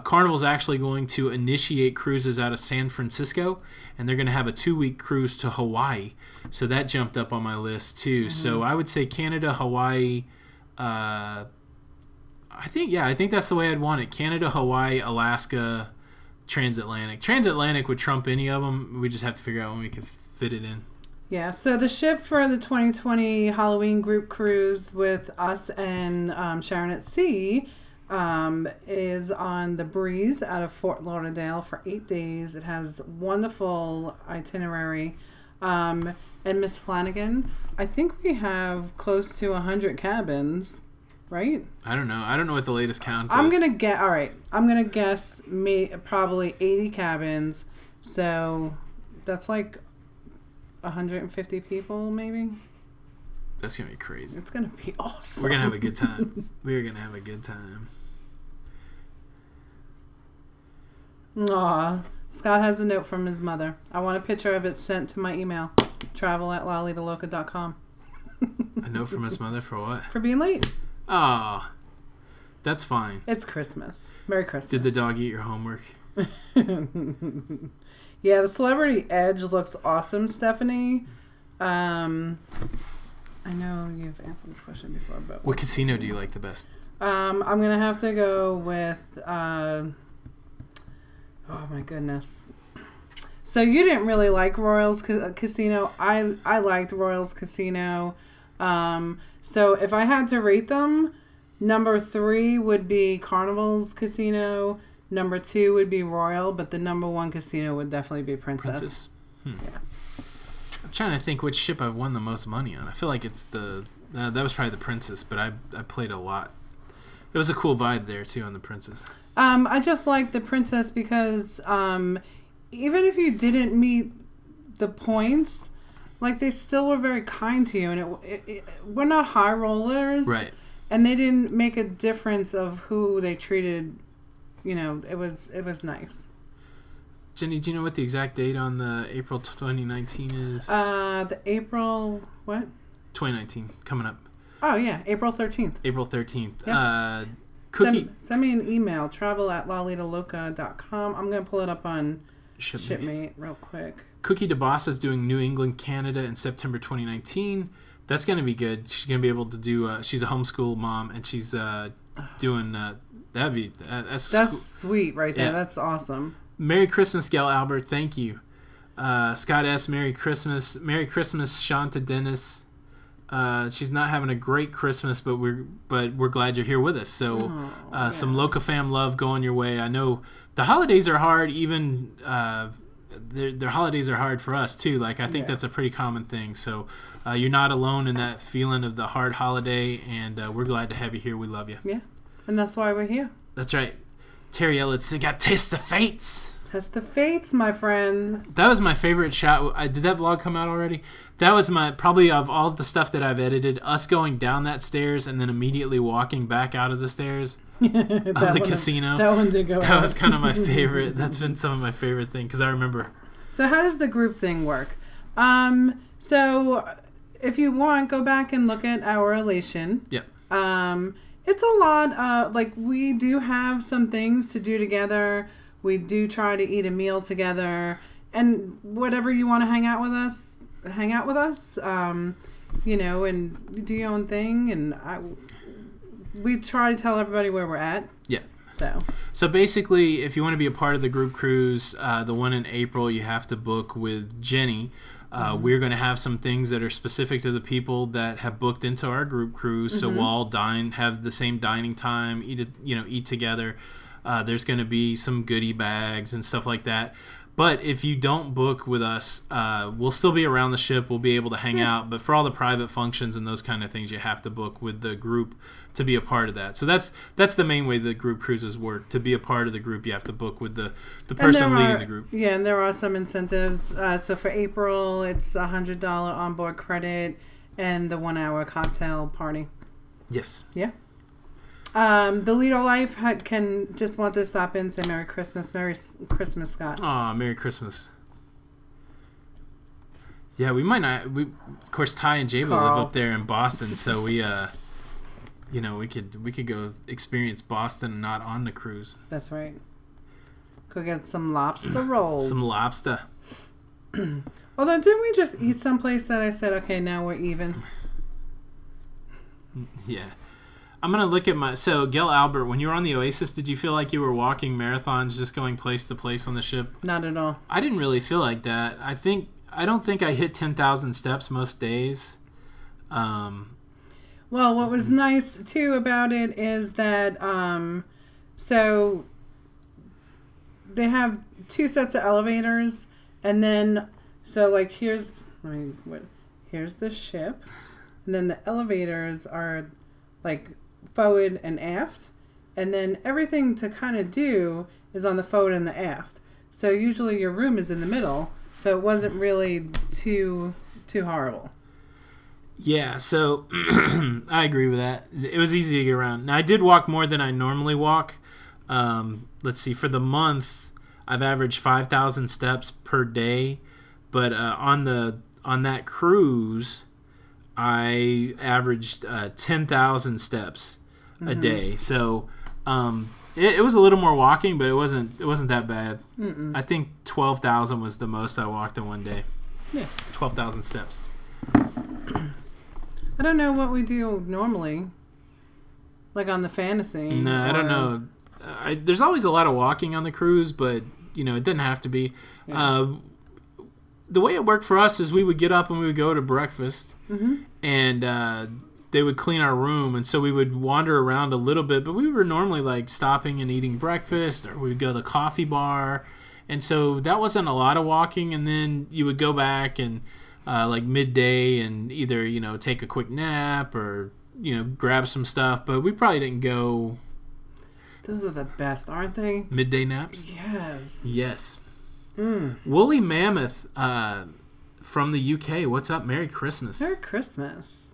Carnival's actually going to initiate cruises out of San Francisco, and they're going to have a 2-week cruise to Hawaii. So that jumped up on my list too. Mm-hmm. So I would say Canada, Hawaii. I think that's the way I'd want it. Canada, Hawaii, Alaska, transatlantic. Transatlantic would trump any of them. We just have to figure out when we can fit it in. Yeah. So the ship for the 2020 Halloween group cruise with us and Sharon at Sea is on the Breeze out of Fort Lauderdale for 8 days. It has wonderful itinerary. And Miss Flanagan, I think we have close to 100 cabins, right? I don't know. I don't know what the latest count is. I'm going to guess probably 80 cabins. So that's like 150 people maybe. That's going to be crazy. It's going to be awesome. We're going to have a good time. We're going to have a good time. Aw. Scott has a note from his mother. I want a picture of it sent to my email. travel@lalidoloca.com. A note from his mother for what? For being late. Ah, that's fine. It's Christmas. Merry Christmas. Did the dog eat your homework? Yeah, the Celebrity Edge looks awesome, Stephanie. I know you've answered this question before, but... What casino do you like the best? I'm going to have to go with... oh, my goodness. So you didn't really like Royals Casino. I liked Royals Casino. So if I had to rate them, number 3 would be Carnival's Casino. Number 2 would be Royal, but the number 1 casino would definitely be Princess. Yeah. I'm trying to think which ship I've won the most money on. I feel like it's that was probably the Princess, but I played a lot. It was a cool vibe there too on the Princess. I just like the Princess because even if you didn't meet the points, like they still were very kind to you, and we're not high rollers, right? And they didn't make a difference of who they treated. You know, it was nice. Jenny, do you know what the exact date on the April 2019 is? The April what? 2019 coming up. Oh yeah, April 13th. April 13th. Yes. Cookie. Send me an email, travel@lalidoloca.com. I'm going to pull it up on Shipmate real quick. Cookie DeBoss is doing New England, Canada in September 2019. That's going to be good. She's going to be able to do... she's a homeschool mom, and she's doing... That's sweet right there. Yeah. That's awesome. Merry Christmas, Gail Albert. Thank you. Scott S. Merry Christmas. Merry Christmas, Shanta Dennis. She's not having a great Christmas, but we're glad you're here with us. So some Loca fam love going your way. I know the holidays are hard. Even their holidays are hard for us too. Like I think that's a pretty common thing. So you're not alone in that feeling of the hard holiday, and we're glad to have you here. We love you. Yeah, and that's why we're here. That's right. Terry Elliott got Test the Fates. Test the Fates, my friend. That was my favorite shot. Did that vlog come out already? That was probably of all the stuff that I've edited, us going down that stairs and then immediately walking back out of the stairs of the casino. That one did go out. That was kind of my favorite. That's been some of my favorite things because I remember. So how does the group thing work? So if you want, go back and look at our Elation. Yep. It's a lot. Like we do have some things to do together. We do try to eat a meal together, and whatever you want to hang out with us. You know, and do your own thing, and we try to tell everybody where we're at. Yeah. So basically, if you want to be a part of the group cruise, the one in April, you have to book with Jenny. We're going to have some things that are specific to the people that have booked into our group cruise, so we'll all have the same dining time, eat together. There's going to be some goodie bags and stuff like that. But if you don't book with us, we'll still be around the ship. We'll be able to hang out. But for all the private functions and those kind of things, you have to book with the group to be a part of that. So that's the main way the group cruises work. To be a part of the group, you have to book with the person leading the group. Yeah, and there are some incentives. So for April, it's $100 onboard credit and the 1 hour cocktail party. Yes. Yeah. The Lido Life can just want to stop in and say Merry Christmas. Merry Christmas, Scott. Aw, Merry Christmas. Yeah, we might not. Of course, Ty and Jabo live up there in Boston, so we, we could go experience Boston not on the cruise. That's right. Go get some lobster rolls. Some lobster. Although, didn't we just eat someplace that I said, okay, now we're even? Yeah. I'm going to look at So, Gail Albert, when you were on the Oasis, did you feel like you were walking marathons just going place to place on the ship? Not at all. I didn't really feel like that. I don't think I hit 10,000 steps most days. Well, what was nice, too, about it is that, so they have 2 sets of elevators, and then, so, like, here's the ship, and then the elevators are, like, forward and aft, and then everything to kind of do is on the forward and the aft. So usually your room is in the middle, so it wasn't really too horrible. Yeah, so I agree with that. It was easy to get around. Now, I did walk more than I normally walk. Let's see, for the month, I've averaged 5,000 steps per day, but on that cruise, I averaged 10,000 steps a day. So it was a little more walking, but it wasn't that bad. Mm-mm. I think 12,000 was the most I walked in one day. Yeah, 12,000 steps. I don't know what we do normally, like on the Fantasy. No, I don't know. There's always a lot of walking on the cruise, but it didn't have to be. Yeah. The way it worked for us is we would get up and we would go to breakfast, and they would clean our room, and so we would wander around a little bit, but we were normally like stopping and eating breakfast, or we would go to the coffee bar, and so that wasn't a lot of walking. And then you would go back and like midday and either take a quick nap or grab some stuff, but we probably didn't go. Those are the best, aren't they? Midday naps? Yes. Woolly Mammoth from the UK. What's up? Merry Christmas. Merry Christmas.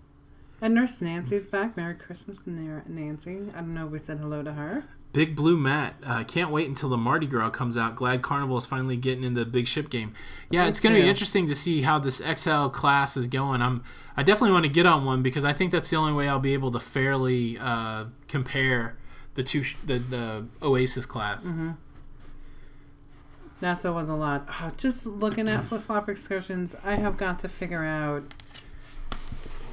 And Nurse Nancy's back. Merry Christmas, Nancy. I don't know if we said hello to her. Big Blue Matt. Can't wait until the Mardi Gras comes out. Glad Carnival is finally getting in the big ship game. Yeah, it's going to be interesting to see how this XL class is going. I definitely want to get on one because I think that's the only way I'll be able to fairly compare the Oasis class. Mm-hmm. NASA was a lot. Oh, just looking at flip-flop excursions, I have got to figure out.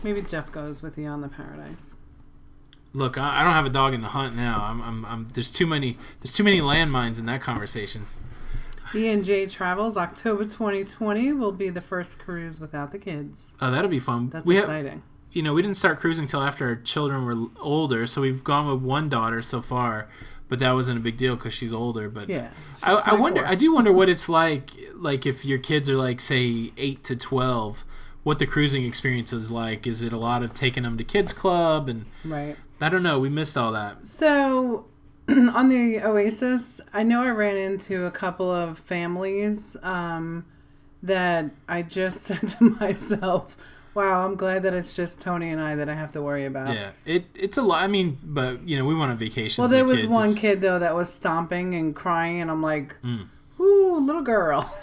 Maybe Jeff goes with you on the Paradise. Look, I don't have a dog in the hunt now. There's too many landmines in that conversation. E&J Travels, October 2020 will be the first cruise without the kids. Oh, that'll be fun. That's exciting. We didn't start cruising until after our children were older, so we've gone with one daughter so far, but that wasn't a big deal because she's older. But yeah, I do wonder what it's like if your kids are like say 8 to 12. What the cruising experience is like. Is it a lot of taking them to kids club? And right. I don't know. We missed all that. So on the Oasis, I know I ran into a couple of families that I just said to myself, wow, I'm glad that it's just Tony and I that I have to worry about. Yeah, it's a lot. I mean, but we went on vacation. Well, there was one kid though that was stomping and crying, and I'm like, ooh, little girl.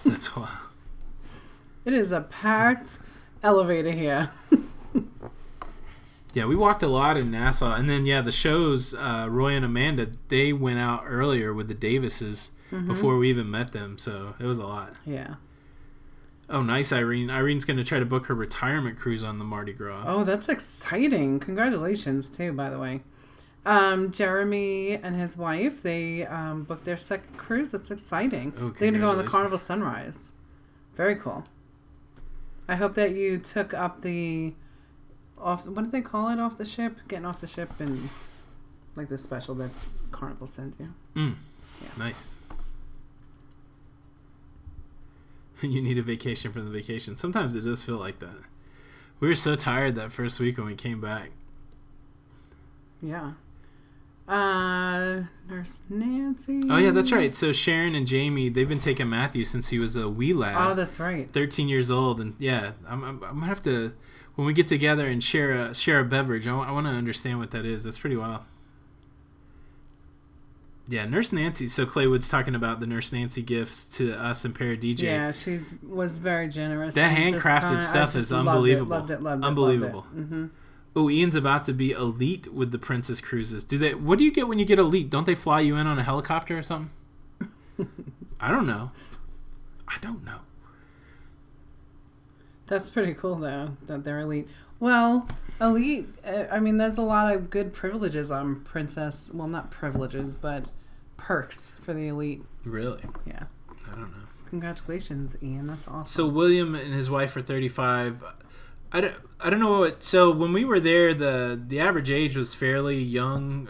That's wild. It is a packed elevator here. Yeah, we walked a lot in Nassau. And then, the shows, Roy and Amanda, they went out earlier with the Davises before we even met them. So it was a lot. Yeah. Oh, nice, Irene. Irene's going to try to book her retirement cruise on the Mardi Gras. Oh, that's exciting. Congratulations, too, by the way. Jeremy and his wife, they booked their second cruise. That's exciting. Oh, they're going to go on the Carnival Sunrise. Very cool. I hope that you took up what do they call it, off the ship? Getting off the ship and like the special that Carnival sent you. Yeah. Nice. You need a vacation from the vacation. Sometimes it does feel like that. We were so tired that first week when we came back. Yeah. Nurse Nancy. Oh, yeah, that's right. So Sharon and Jamie, they've been taking Matthew since he was a wee lad. Oh, that's right. 13 years old. And, yeah, I'm going to have to, when we get together and share a beverage, I want to understand what that is. That's pretty wild. Yeah, Nurse Nancy. So Claywood's talking about the Nurse Nancy gifts to us and Para DJ. Yeah, she was very generous. That handcrafted stuff is unbelievable. Loved it. Unbelievable. Mm-hmm. Oh, Ian's about to be elite with the Princess Cruises. What do you get when you get elite? Don't they fly you in on a helicopter or something? I don't know. That's pretty cool, though, that they're elite. Well, elite, I mean, there's a lot of good privileges on Princess. Well, not privileges, but perks for the elite. Really? Yeah. I don't know. Congratulations, Ian. That's awesome. So William and his wife are 35. I don't know what. So when we were there, the average age was fairly young.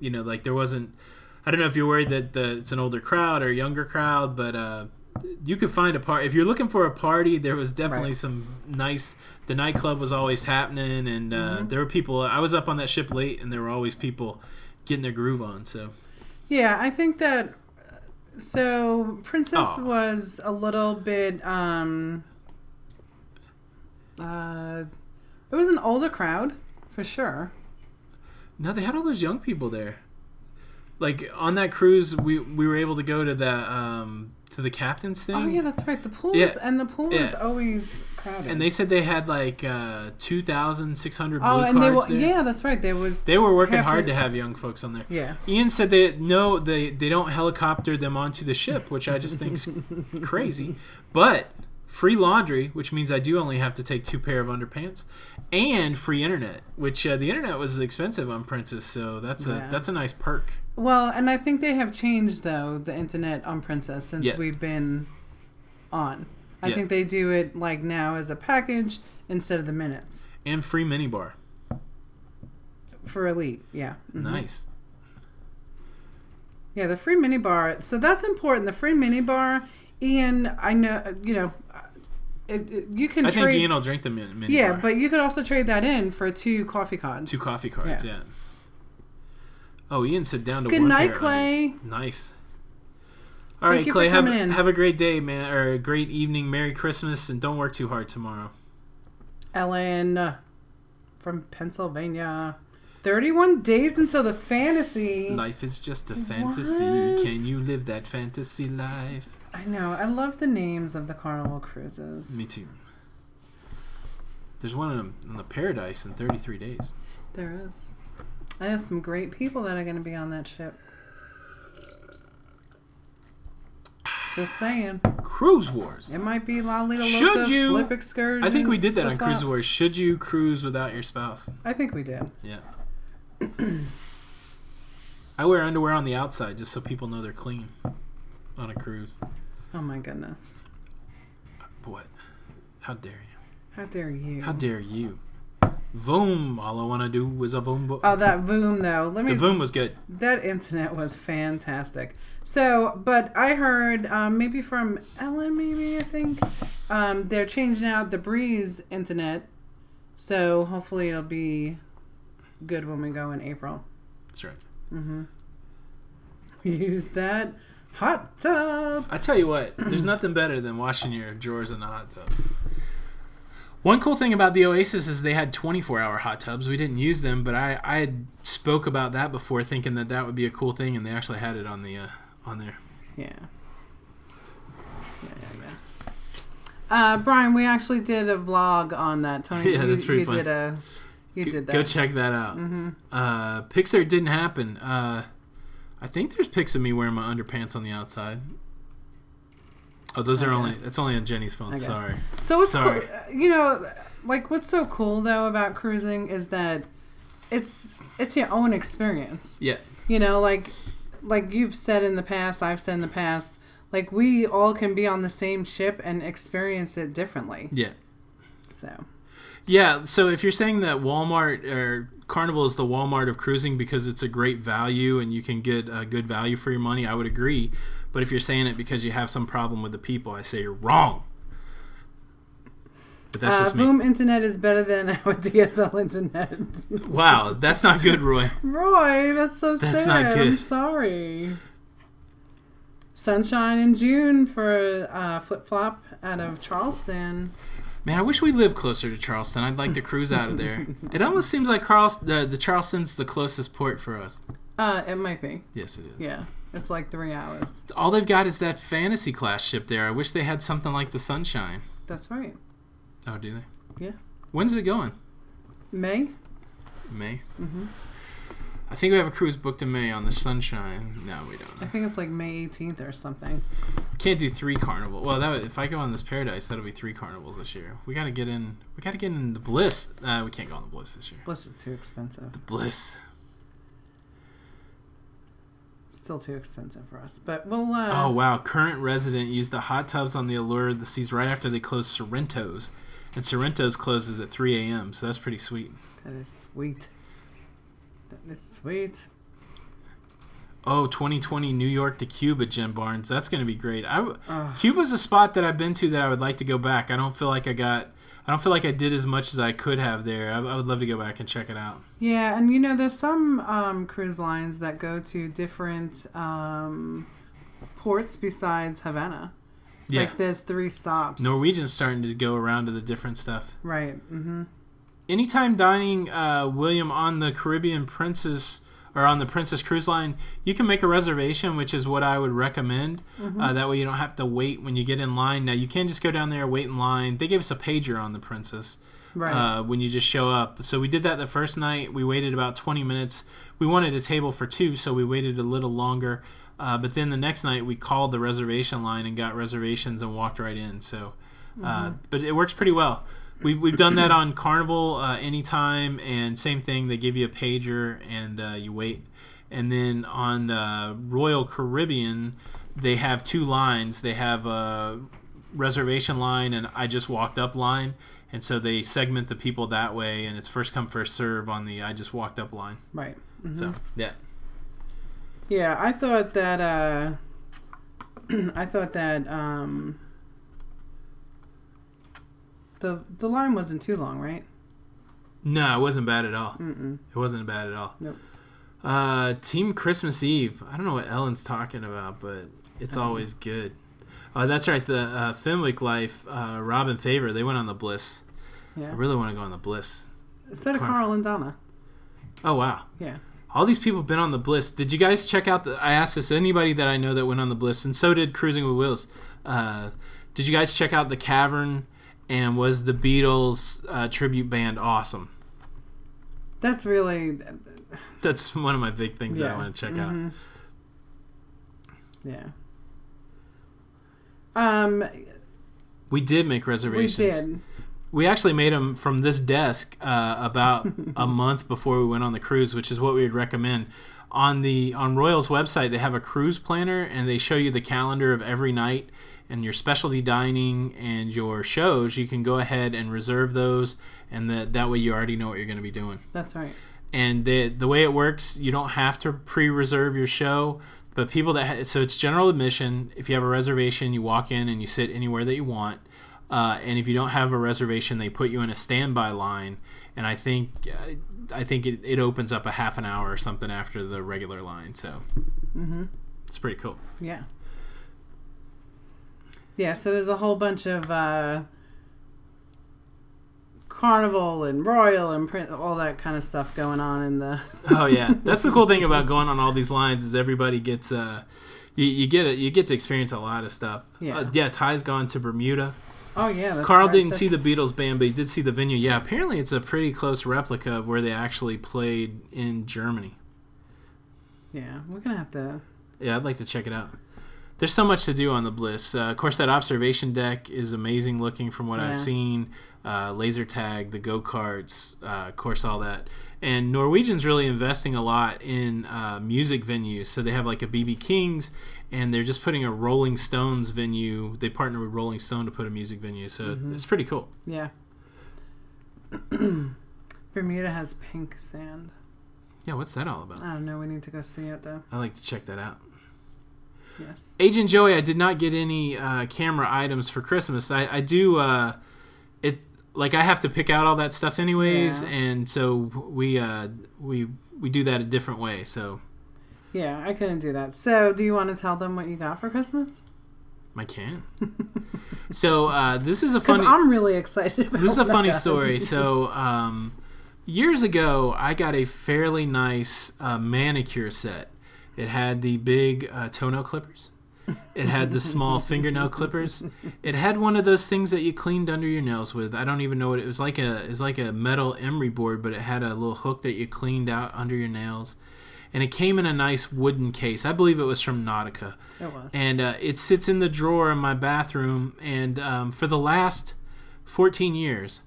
Like there wasn't. I don't know if you're worried that it's an older crowd or a younger crowd, but you could find a party if you're looking for a party. There was definitely some nice. The nightclub was always happening, and there were people. I was up on that ship late, and there were always people getting their groove on. So yeah, I think that. So Princess was a little bit. It was an older crowd, for sure. No, they had all those young people there. Like on that cruise, we were able to go to the captain's thing. Oh yeah, that's right. The pool was always crowded. And they said they had like 2,600 blue and cards there. Yeah, that's right. They were working hard to have young folks on there. Yeah. Ian said they don't helicopter them onto the ship, which I just think's crazy. But free laundry, which means I do only have to take 2 pair of underpants, and free internet, which the internet was expensive on Princess, so that's a nice perk. Well, and I think they have changed though the internet on Princess since we've been on. I think they do it like now as a package instead of the minutes. And free minibar for Elite, yeah. Mm-hmm. Nice. Yeah, the free minibar. So that's important. The free minibar. Ian, I know, you can. I think Ian will drink the minibar. Yeah, but you could also trade that in for 2 coffee cards. 2 coffee cards, yeah. Oh, Ian said down to Good 1 night, pair Clay. Nice. All right, Clay, have a great day, man, or a great evening. Merry Christmas, and don't work too hard tomorrow. Ellen from Pennsylvania. 31 days until the fantasy. Life is just a fantasy. What? Can you live that fantasy life? I know. I love the names of the Carnival cruises. Me too. There's one on the Paradise in 33 days. There is. I have some great people that are going to be on that ship. Just saying. Cruise Wars. It might be Lido Loca, Flip Excursion. I think we did that on Cruise Wars. Should you cruise without your spouse? I think we did. Yeah. I wear underwear on the outside just so people know they're clean on a cruise. Oh my goodness. What? How dare you? How dare you? How dare you? Voom. All I want to do is a voom. Oh, that Voom, though. The Voom was good. That internet was fantastic. So, but I heard, maybe from Ellen, I think, they're changing out the Breeze internet. So, hopefully it'll be good when we go in April. That's right. Mm-hmm. Use that hot tub. I tell you what, there's nothing better than washing your drawers in the hot tub. One cool thing about the Oasis is they had 24-hour hot tubs. We didn't use them, but I had spoke about that before, thinking that would be a cool thing, and they actually had it on the on there. Yeah. Brian, we actually did a vlog on that. Tony, yeah, that's pretty fun. You did that. Go check that out. Mm-hmm. Pixar didn't happen. I think there's pics of me wearing my underpants on the outside. Oh, those are only. That's only on Jenny's phone. Sorry. So what's cool, what's so cool though about cruising is that it's your own experience. Yeah. Like you've said in the past, I've said in the past, like we all can be on the same ship and experience it differently. Yeah. So. Yeah. So if you're saying that Walmart or Carnival is the Walmart of cruising because it's a great value and you can get a good value for your money, I would agree. But if you're saying it because you have some problem with the people, I say you're wrong. But that's just me. Boom internet is better than our DSL internet. Wow, that's not good, Roy. Roy, that's so sad. That's not good. I'm sorry. Sunshine in June for flip-flop out of Charleston. Man, I wish we lived closer to Charleston. I'd like to cruise out of there. It almost seems like the Charleston's the closest port for us. It might be. Yes, it is. Yeah, it's like 3 hours. All they've got is that Fantasy class ship there. I wish they had something like the Sunshine. That's right. Oh, do they? Yeah. When's it going? May. May? Mm-hmm. I think we have a cruise booked in May on the Sunshine. No, we don't. I think it's like May 18th or something. Can't do 3 carnival. Well, if I go on this Paradise, that'll be 3 carnivals this year. We gotta get in. We gotta get in the Bliss. We can't go on the Bliss this year. Bliss is too expensive. The Bliss. Still too expensive for us, but we'll. Oh wow! Current resident used the hot tubs on the Allure of the Seas right after they closed Sorrento's, and Sorrento's closes at 3 a.m. So that's pretty sweet. That is sweet. That is sweet. Oh, 2020 New York to Cuba, Jen Barnes. That's going to be great. Cuba's a spot that I've been to that I would like to go back. I don't feel like I did as much as I could have there. I would love to go back and check it out. Yeah, and there's some cruise lines that go to different ports besides Havana. Yeah. Like there's 3 stops. Norwegian's starting to go around to the different stuff. Right. Mm-hmm. Anytime dining, William, on the Caribbean Princess or on the Princess Cruise Line, you can make a reservation, which is what I would recommend. Mm-hmm. That way you don't have to wait when you get in line. Now, you can just go down there, wait in line. They gave us a pager on the Princess when you just show up. So we did that the first night. We waited about 20 minutes. We wanted a table for 2, so we waited a little longer. But then the next night, we called the reservation line and got reservations and walked right in. So, but it works pretty well. We've done that on Carnival anytime, and same thing. They give you a pager, and you wait. And then on Royal Caribbean, they have 2 lines. They have a reservation line and I just walked up line. And so they segment the people that way, and it's first come, first serve on the I just walked up line. Right. Mm-hmm. So, yeah. Yeah, I thought that the line wasn't too long, right? No, it wasn't bad at all. Mm-mm. It wasn't bad at all. Nope. Team Christmas Eve. I don't know what Ellen's talking about, but it's always good. That's right. The Fenwick Life, Rob and Favor, they went on the Bliss. Yeah. I really want to go on the Bliss. So did Carl and Donna. Oh, wow. Yeah. All these people have been on the Bliss. Did you guys check out I asked this anybody that I know that went on the Bliss, and so did Cruising with Wills. Did you guys check out the Cavern, and was the Beatles tribute band awesome? That's really... That's one of my big things that I want to check out. Yeah. We did make reservations. We did. We actually made them from this desk about a month before we went on the cruise, which is what we would recommend. On Royal's website, they have a cruise planner, and they show you the calendar of every night and your specialty dining and your shows. You can go ahead and reserve those, and that way you already know what you're going to be doing. That's right. And the way it works, you don't have to pre-reserve your show, but people so it's general admission. If you have a reservation, you walk in and you sit anywhere that you want. And if you don't have a reservation, they put you in a standby line. And I think it opens up a half an hour or something after the regular line. So it's pretty cool. Yeah. Yeah. So there's a whole bunch of Carnival and Royal and all that kind of stuff going on in the. Oh yeah, that's the cool thing about going on all these lines is everybody gets you get to experience a lot of stuff. Yeah. Ty's gone to Bermuda. Oh yeah, that's Carl right. didn't see the Beatles band, but he did see the venue. Yeah, apparently it's a pretty close replica of where they actually played in Germany. Yeah, we're gonna have to. Yeah, I'd like to check it out. There's so much to do on the Bliss. Of course, that observation deck is amazing looking from what I've seen. Laser tag, the go-karts, of course, all that. And Norwegian's really investing a lot in music venues. So they have like a BB King's, and they're just putting a Rolling Stones venue. They partner with Rolling Stone to put a music venue. So it's pretty cool. Yeah. Bermuda has pink sand. Yeah, what's that all about? I don't know. We need to go see it, though. I like to check that out. Yes. Agent Joey, I did not get any camera items for Christmas. I do it like I have to pick out all that stuff anyways, and so we do that a different way. So yeah, I couldn't do that. So do you want to tell them what you got for Christmas? I can. So this is a funny. Because I'm really excited about this is a funny that. story. So years ago, I got a fairly nice manicure set. It had the big toenail clippers. It had the small fingernail clippers. It had one of those things that you cleaned under your nails with. I don't even know what it was. Like a metal emery board, but it had a little hook that you cleaned out under your nails. And it came in a nice wooden case. I believe it was from Nautica. It was. And it sits in the drawer in my bathroom. And for the last 14 years,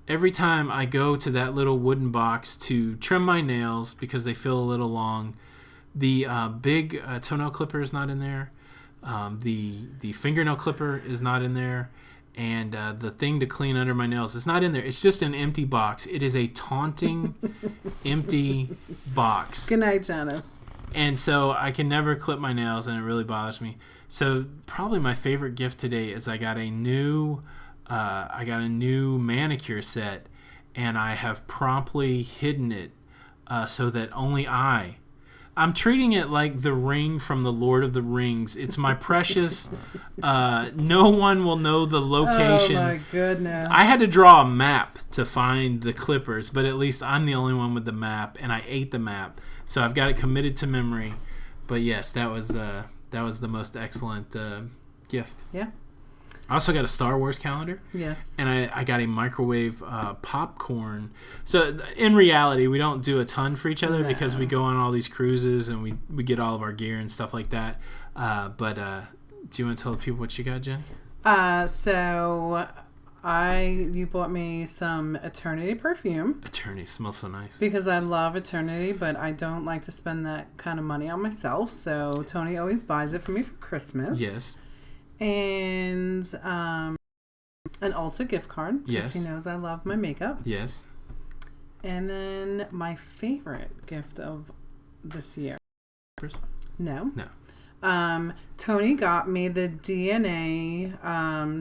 every time I go to that little wooden box to trim my nails because they feel a little long, the big toenail clipper is not in there. The fingernail clipper is not in there. And the thing to clean under my nails is not in there. It's just an empty box. It is a taunting, empty box. Good night, Janice. And so I can never clip my nails, and it really bothers me. So probably my favorite gift today is I got a new manicure set, and I have promptly hidden it so that only I'm treating it like the ring from the Lord of the Rings. It's my precious. No one will know the location. Oh, my goodness. I had to draw a map to find the clippers, but at least I'm the only one with the map, and I ate the map. So I've got it committed to memory. But yes, that was the most excellent gift. Yeah. I also got a Star Wars calendar. Yes. And I got a microwave popcorn. So in reality, we don't do a ton for each other because we go on all these cruises and we get all of our gear and stuff like that. But do you want to tell the people what you got, Jenny? So you bought me some Eternity perfume. Eternity smells so nice. Because I love Eternity, but I don't like to spend that kind of money on myself. So Tony always buys it for me for Christmas. Yes. And an Ulta gift card because he knows I love my makeup. Yes. And then my favorite gift of this year. No. Tony got me the DNA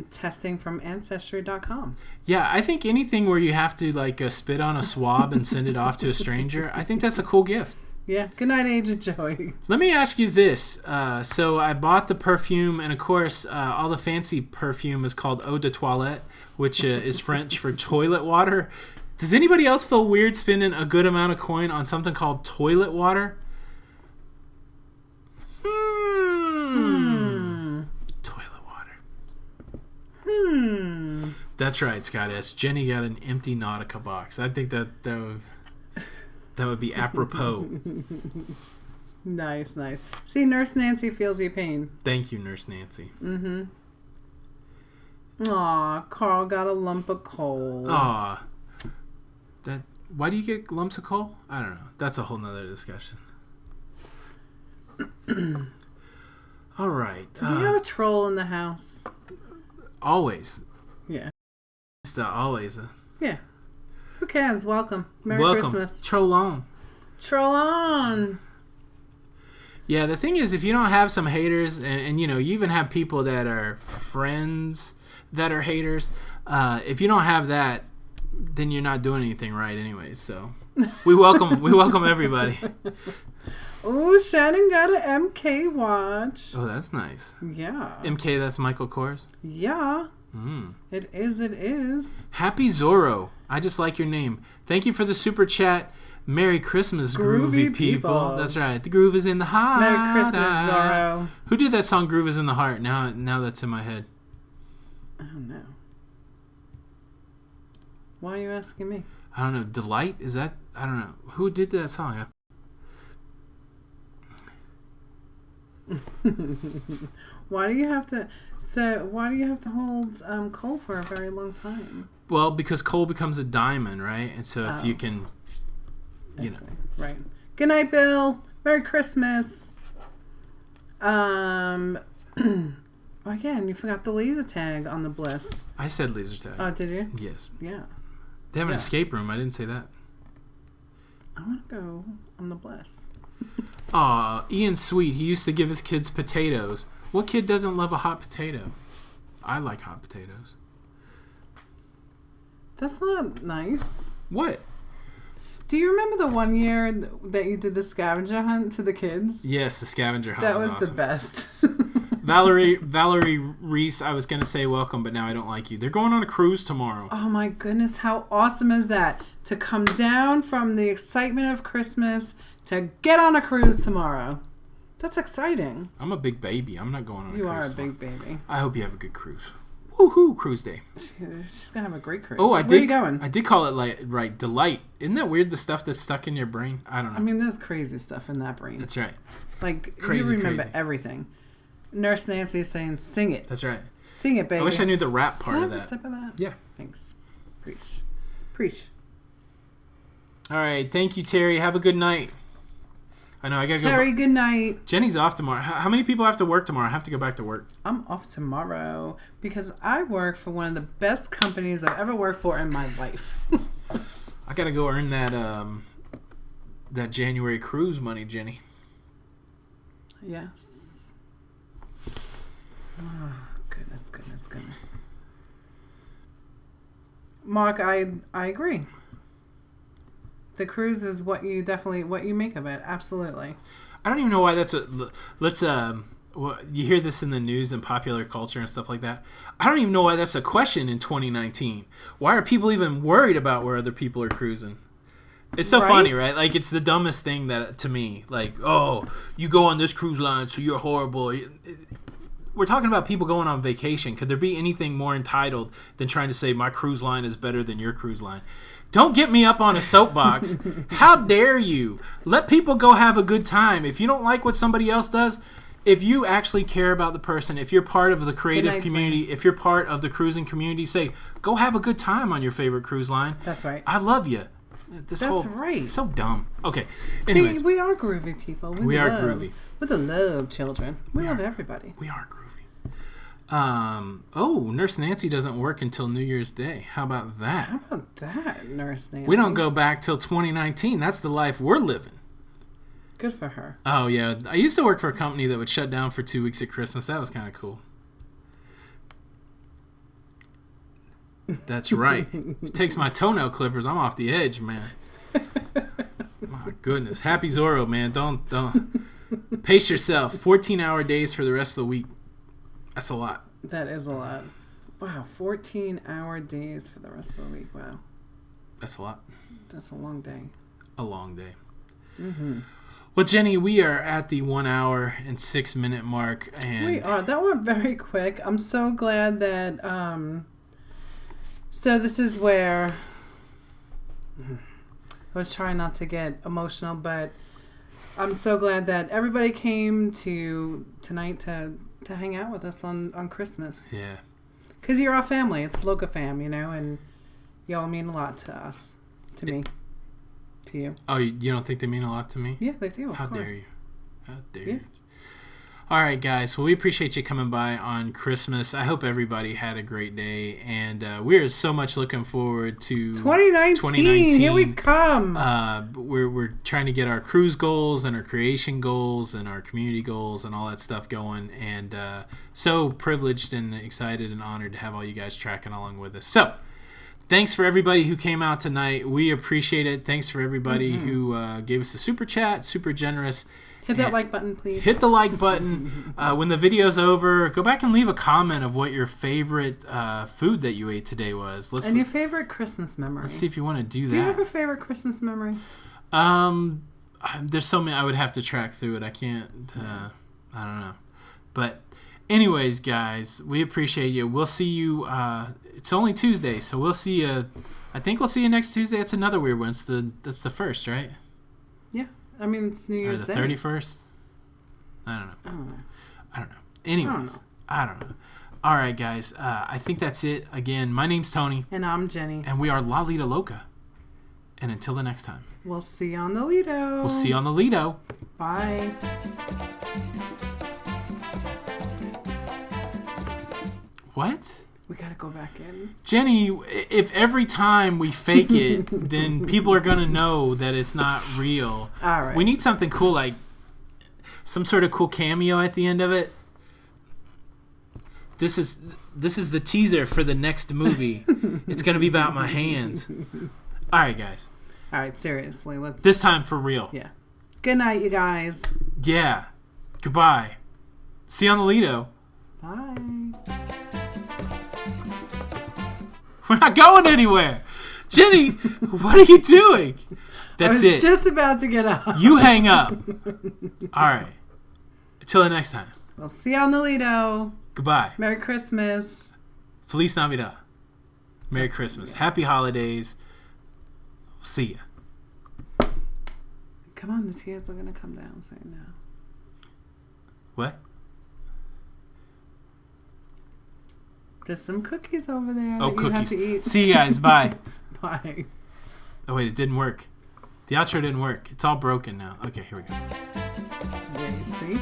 testing from Ancestry.com. Yeah, I think anything where you have to spit on a swab and send it off to a stranger, I think that's a cool gift. Yeah. Good night, Agent Joey. Let me ask you this. So I bought the perfume, and of course, all the fancy perfume is called eau de toilette, which is French for toilet water. Does anybody else feel weird spending a good amount of coin on something called toilet water? Toilet water. That's right, Scott S. Jenny got an empty Nautica box. I think that would be apropos. Nice. See, Nurse Nancy feels your pain. Thank you, Nurse Nancy. Mm-hmm. Aw, Carl got a lump of coal. Aw. Why do you get lumps of coal? I don't know. That's a whole nother discussion. All right. Do we have a troll in the house? Always. Yeah. It's always. Yeah. Who cares? Welcome. Merry Welcome. Christmas. Troll on. Troll on. Yeah, the thing is, if you don't have some haters, and you even have people that are friends that are haters, if you don't have that, then you're not doing anything right anyways. So we welcome everybody. Ooh, Shannon got an MK watch. Oh, that's nice. Yeah. MK, that's Michael Kors? Yeah. It is. Happy Zorro. I just like your name. Thank you for the super chat. Merry Christmas, groovy people. That's right. The groove is in the heart. Merry Christmas, Zorro. Who did that song, Groove is in the Heart? Now that's in my head. I don't know. Why are you asking me? I don't know. Delight? Is that? I don't know. Who did that song? Why do you have to hold coal for a very long time? Well, because coal becomes a diamond, right? And so if you can, see. Right. Good night, Bill. Merry Christmas. Oh yeah, and you forgot the laser tag on the Bliss. I said laser tag. Oh, did you? Yes. Yeah. They have an escape room. I didn't say that. I want to go on the Bliss. Aw, Ian Sweet. He used to give his kids potatoes. What kid doesn't love a hot potato? I like hot potatoes. That's not nice. What? Do you remember the one year that you did the scavenger hunt to the kids? Yes, the scavenger hunt. That was awesome. the best. Valerie Reese, I was going to say welcome, but now I don't like you. They're going on a cruise tomorrow. Oh my goodness, how awesome is that? To come down from the excitement of Christmas to get on a cruise tomorrow. That's exciting. I'm a big baby. I'm not going on a cruise. You are a big baby. I hope you have a good cruise. Woohoo, cruise day. She's going to have a great cruise. Oh, Where are you going? I did call it right, delight. Isn't that weird, the stuff that's stuck in your brain? I don't know. I mean, there's crazy stuff in that brain. That's right. Like, Crazy, you remember crazy. everything. Nurse Nancy is saying, sing it. That's right. Sing it, baby. I wish I knew the rap part Can I of have that. a sip of that? Yeah. Thanks. Preach. All right. Thank you, Terry. Have a good night. I know I gotta Terry, go. good night. Jenny's off tomorrow. How many people have to work tomorrow? I have to go back to work. I'm off tomorrow because I work for one of the best companies I've ever worked for in my life. I gotta go earn that January cruise money, Jenny. Yes. Oh, goodness. Mark, I agree. The cruise is what you make of it. Absolutely. I don't even know why that's you hear this in the news and popular culture and stuff like that. I don't even know why that's a question in 2019. Why are people even worried about where other people are cruising? It's so funny, right? Like, it's the dumbest thing that to me. Like, oh, you go on this cruise line, so you're horrible. We're talking about people going on vacation. Could there be anything more entitled than trying to say my cruise line is better than your cruise line? Don't get me up on a soapbox. How dare you? Let people go have a good time. If you don't like what somebody else does, if you actually care about the person, if you're part of the creative community, if you're part of the cruising community, say, go have a good time on your favorite cruise line. That's right. I love you. That's right. So dumb. Okay. Anyways. See, we are groovy people. We are groovy. We're the love children. We love everybody. We are groovy. Nurse Nancy doesn't work until New Year's Day. How about that? How about that, Nurse Nancy? We don't go back till 2019. That's the life we're living. Good for her. Oh, yeah. I used to work for a company that would shut down for 2 weeks at Christmas. That was kind of cool. That's right. It takes my toenail clippers. I'm off the edge, man. My goodness. Happy Zorro, man. Don't. Pace yourself. 14-hour days for the rest of the week. That's a lot. That is a lot. Wow, 14-hour days for the rest of the week. Wow. That's a lot. That's a long day. A long day. Mm-hmm. Well, Jenny, we are at the 1 hour and 6 minute mark. And we are. That went very quick. I'm so glad that... So this is where... I was trying not to get emotional, but I'm so glad that everybody came tonight to hang out with us on Christmas. Yeah. Because you're our family. It's Loca fam, and y'all mean a lot to us. To me. To you. Oh, you don't think they mean a lot to me? Yeah, they do, of How course. dare you? How dare you? All right, guys. Well, we appreciate you coming by on Christmas. I hope everybody had a great day. And we're so much looking forward to 2019. Here we come. We're trying to get our cruise goals and our creation goals and our community goals and all that stuff going. And so privileged and excited and honored to have all you guys tracking along with us. So thanks for everybody who came out tonight. We appreciate it. Thanks for everybody who gave us a super chat. Super generous. Hit that like button, please. Hit the like button. When the video's over, go back and leave a comment of what your favorite food that you ate today was. And your favorite Christmas memory. Let's see if you want to do that. Do you have a favorite Christmas memory? There's so many. I would have to track through it. I can't. I don't know. But anyways, guys, we appreciate you. We'll see you. It's only Tuesday, so we'll see you. I think we'll see you next Tuesday. It's another weird one. That's the first, right? Yeah. I mean, it's New Year's Day. The 31st? I don't know. Anyways, I don't know. All right, guys. I think that's it. Again, my name's Tony. And I'm Jenny. And we are Lido Loca. And until the next time. We'll see you on the Lido. We'll see you on the Lido. Bye. What? We gotta go back in. Jenny, if every time we fake it, then people are going to know that it's not real. All right. We need something cool, like some sort of cool cameo at the end of it. This is the teaser for the next movie. It's going to be about my hands. All right, guys. All right, seriously. Let's. This time for real. Yeah. Good night, you guys. Yeah. Goodbye. See you on the Lido. Bye. We're not going anywhere. Jenny, what are you doing? That's it. I was just about to get up. You hang up. All right. Until the next time. We'll see you on the Lido. Goodbye. Merry Christmas. Feliz Navidad. Merry Christmas. Happy holidays. See ya. Come on, the tears are going to come down soon now. What? There's some cookies over there Oh, that cookies. you have to eat. See you guys. Bye. Bye. Oh, wait. It didn't work. The outro didn't work. It's all broken now. Okay, here we go. Yeah, you see?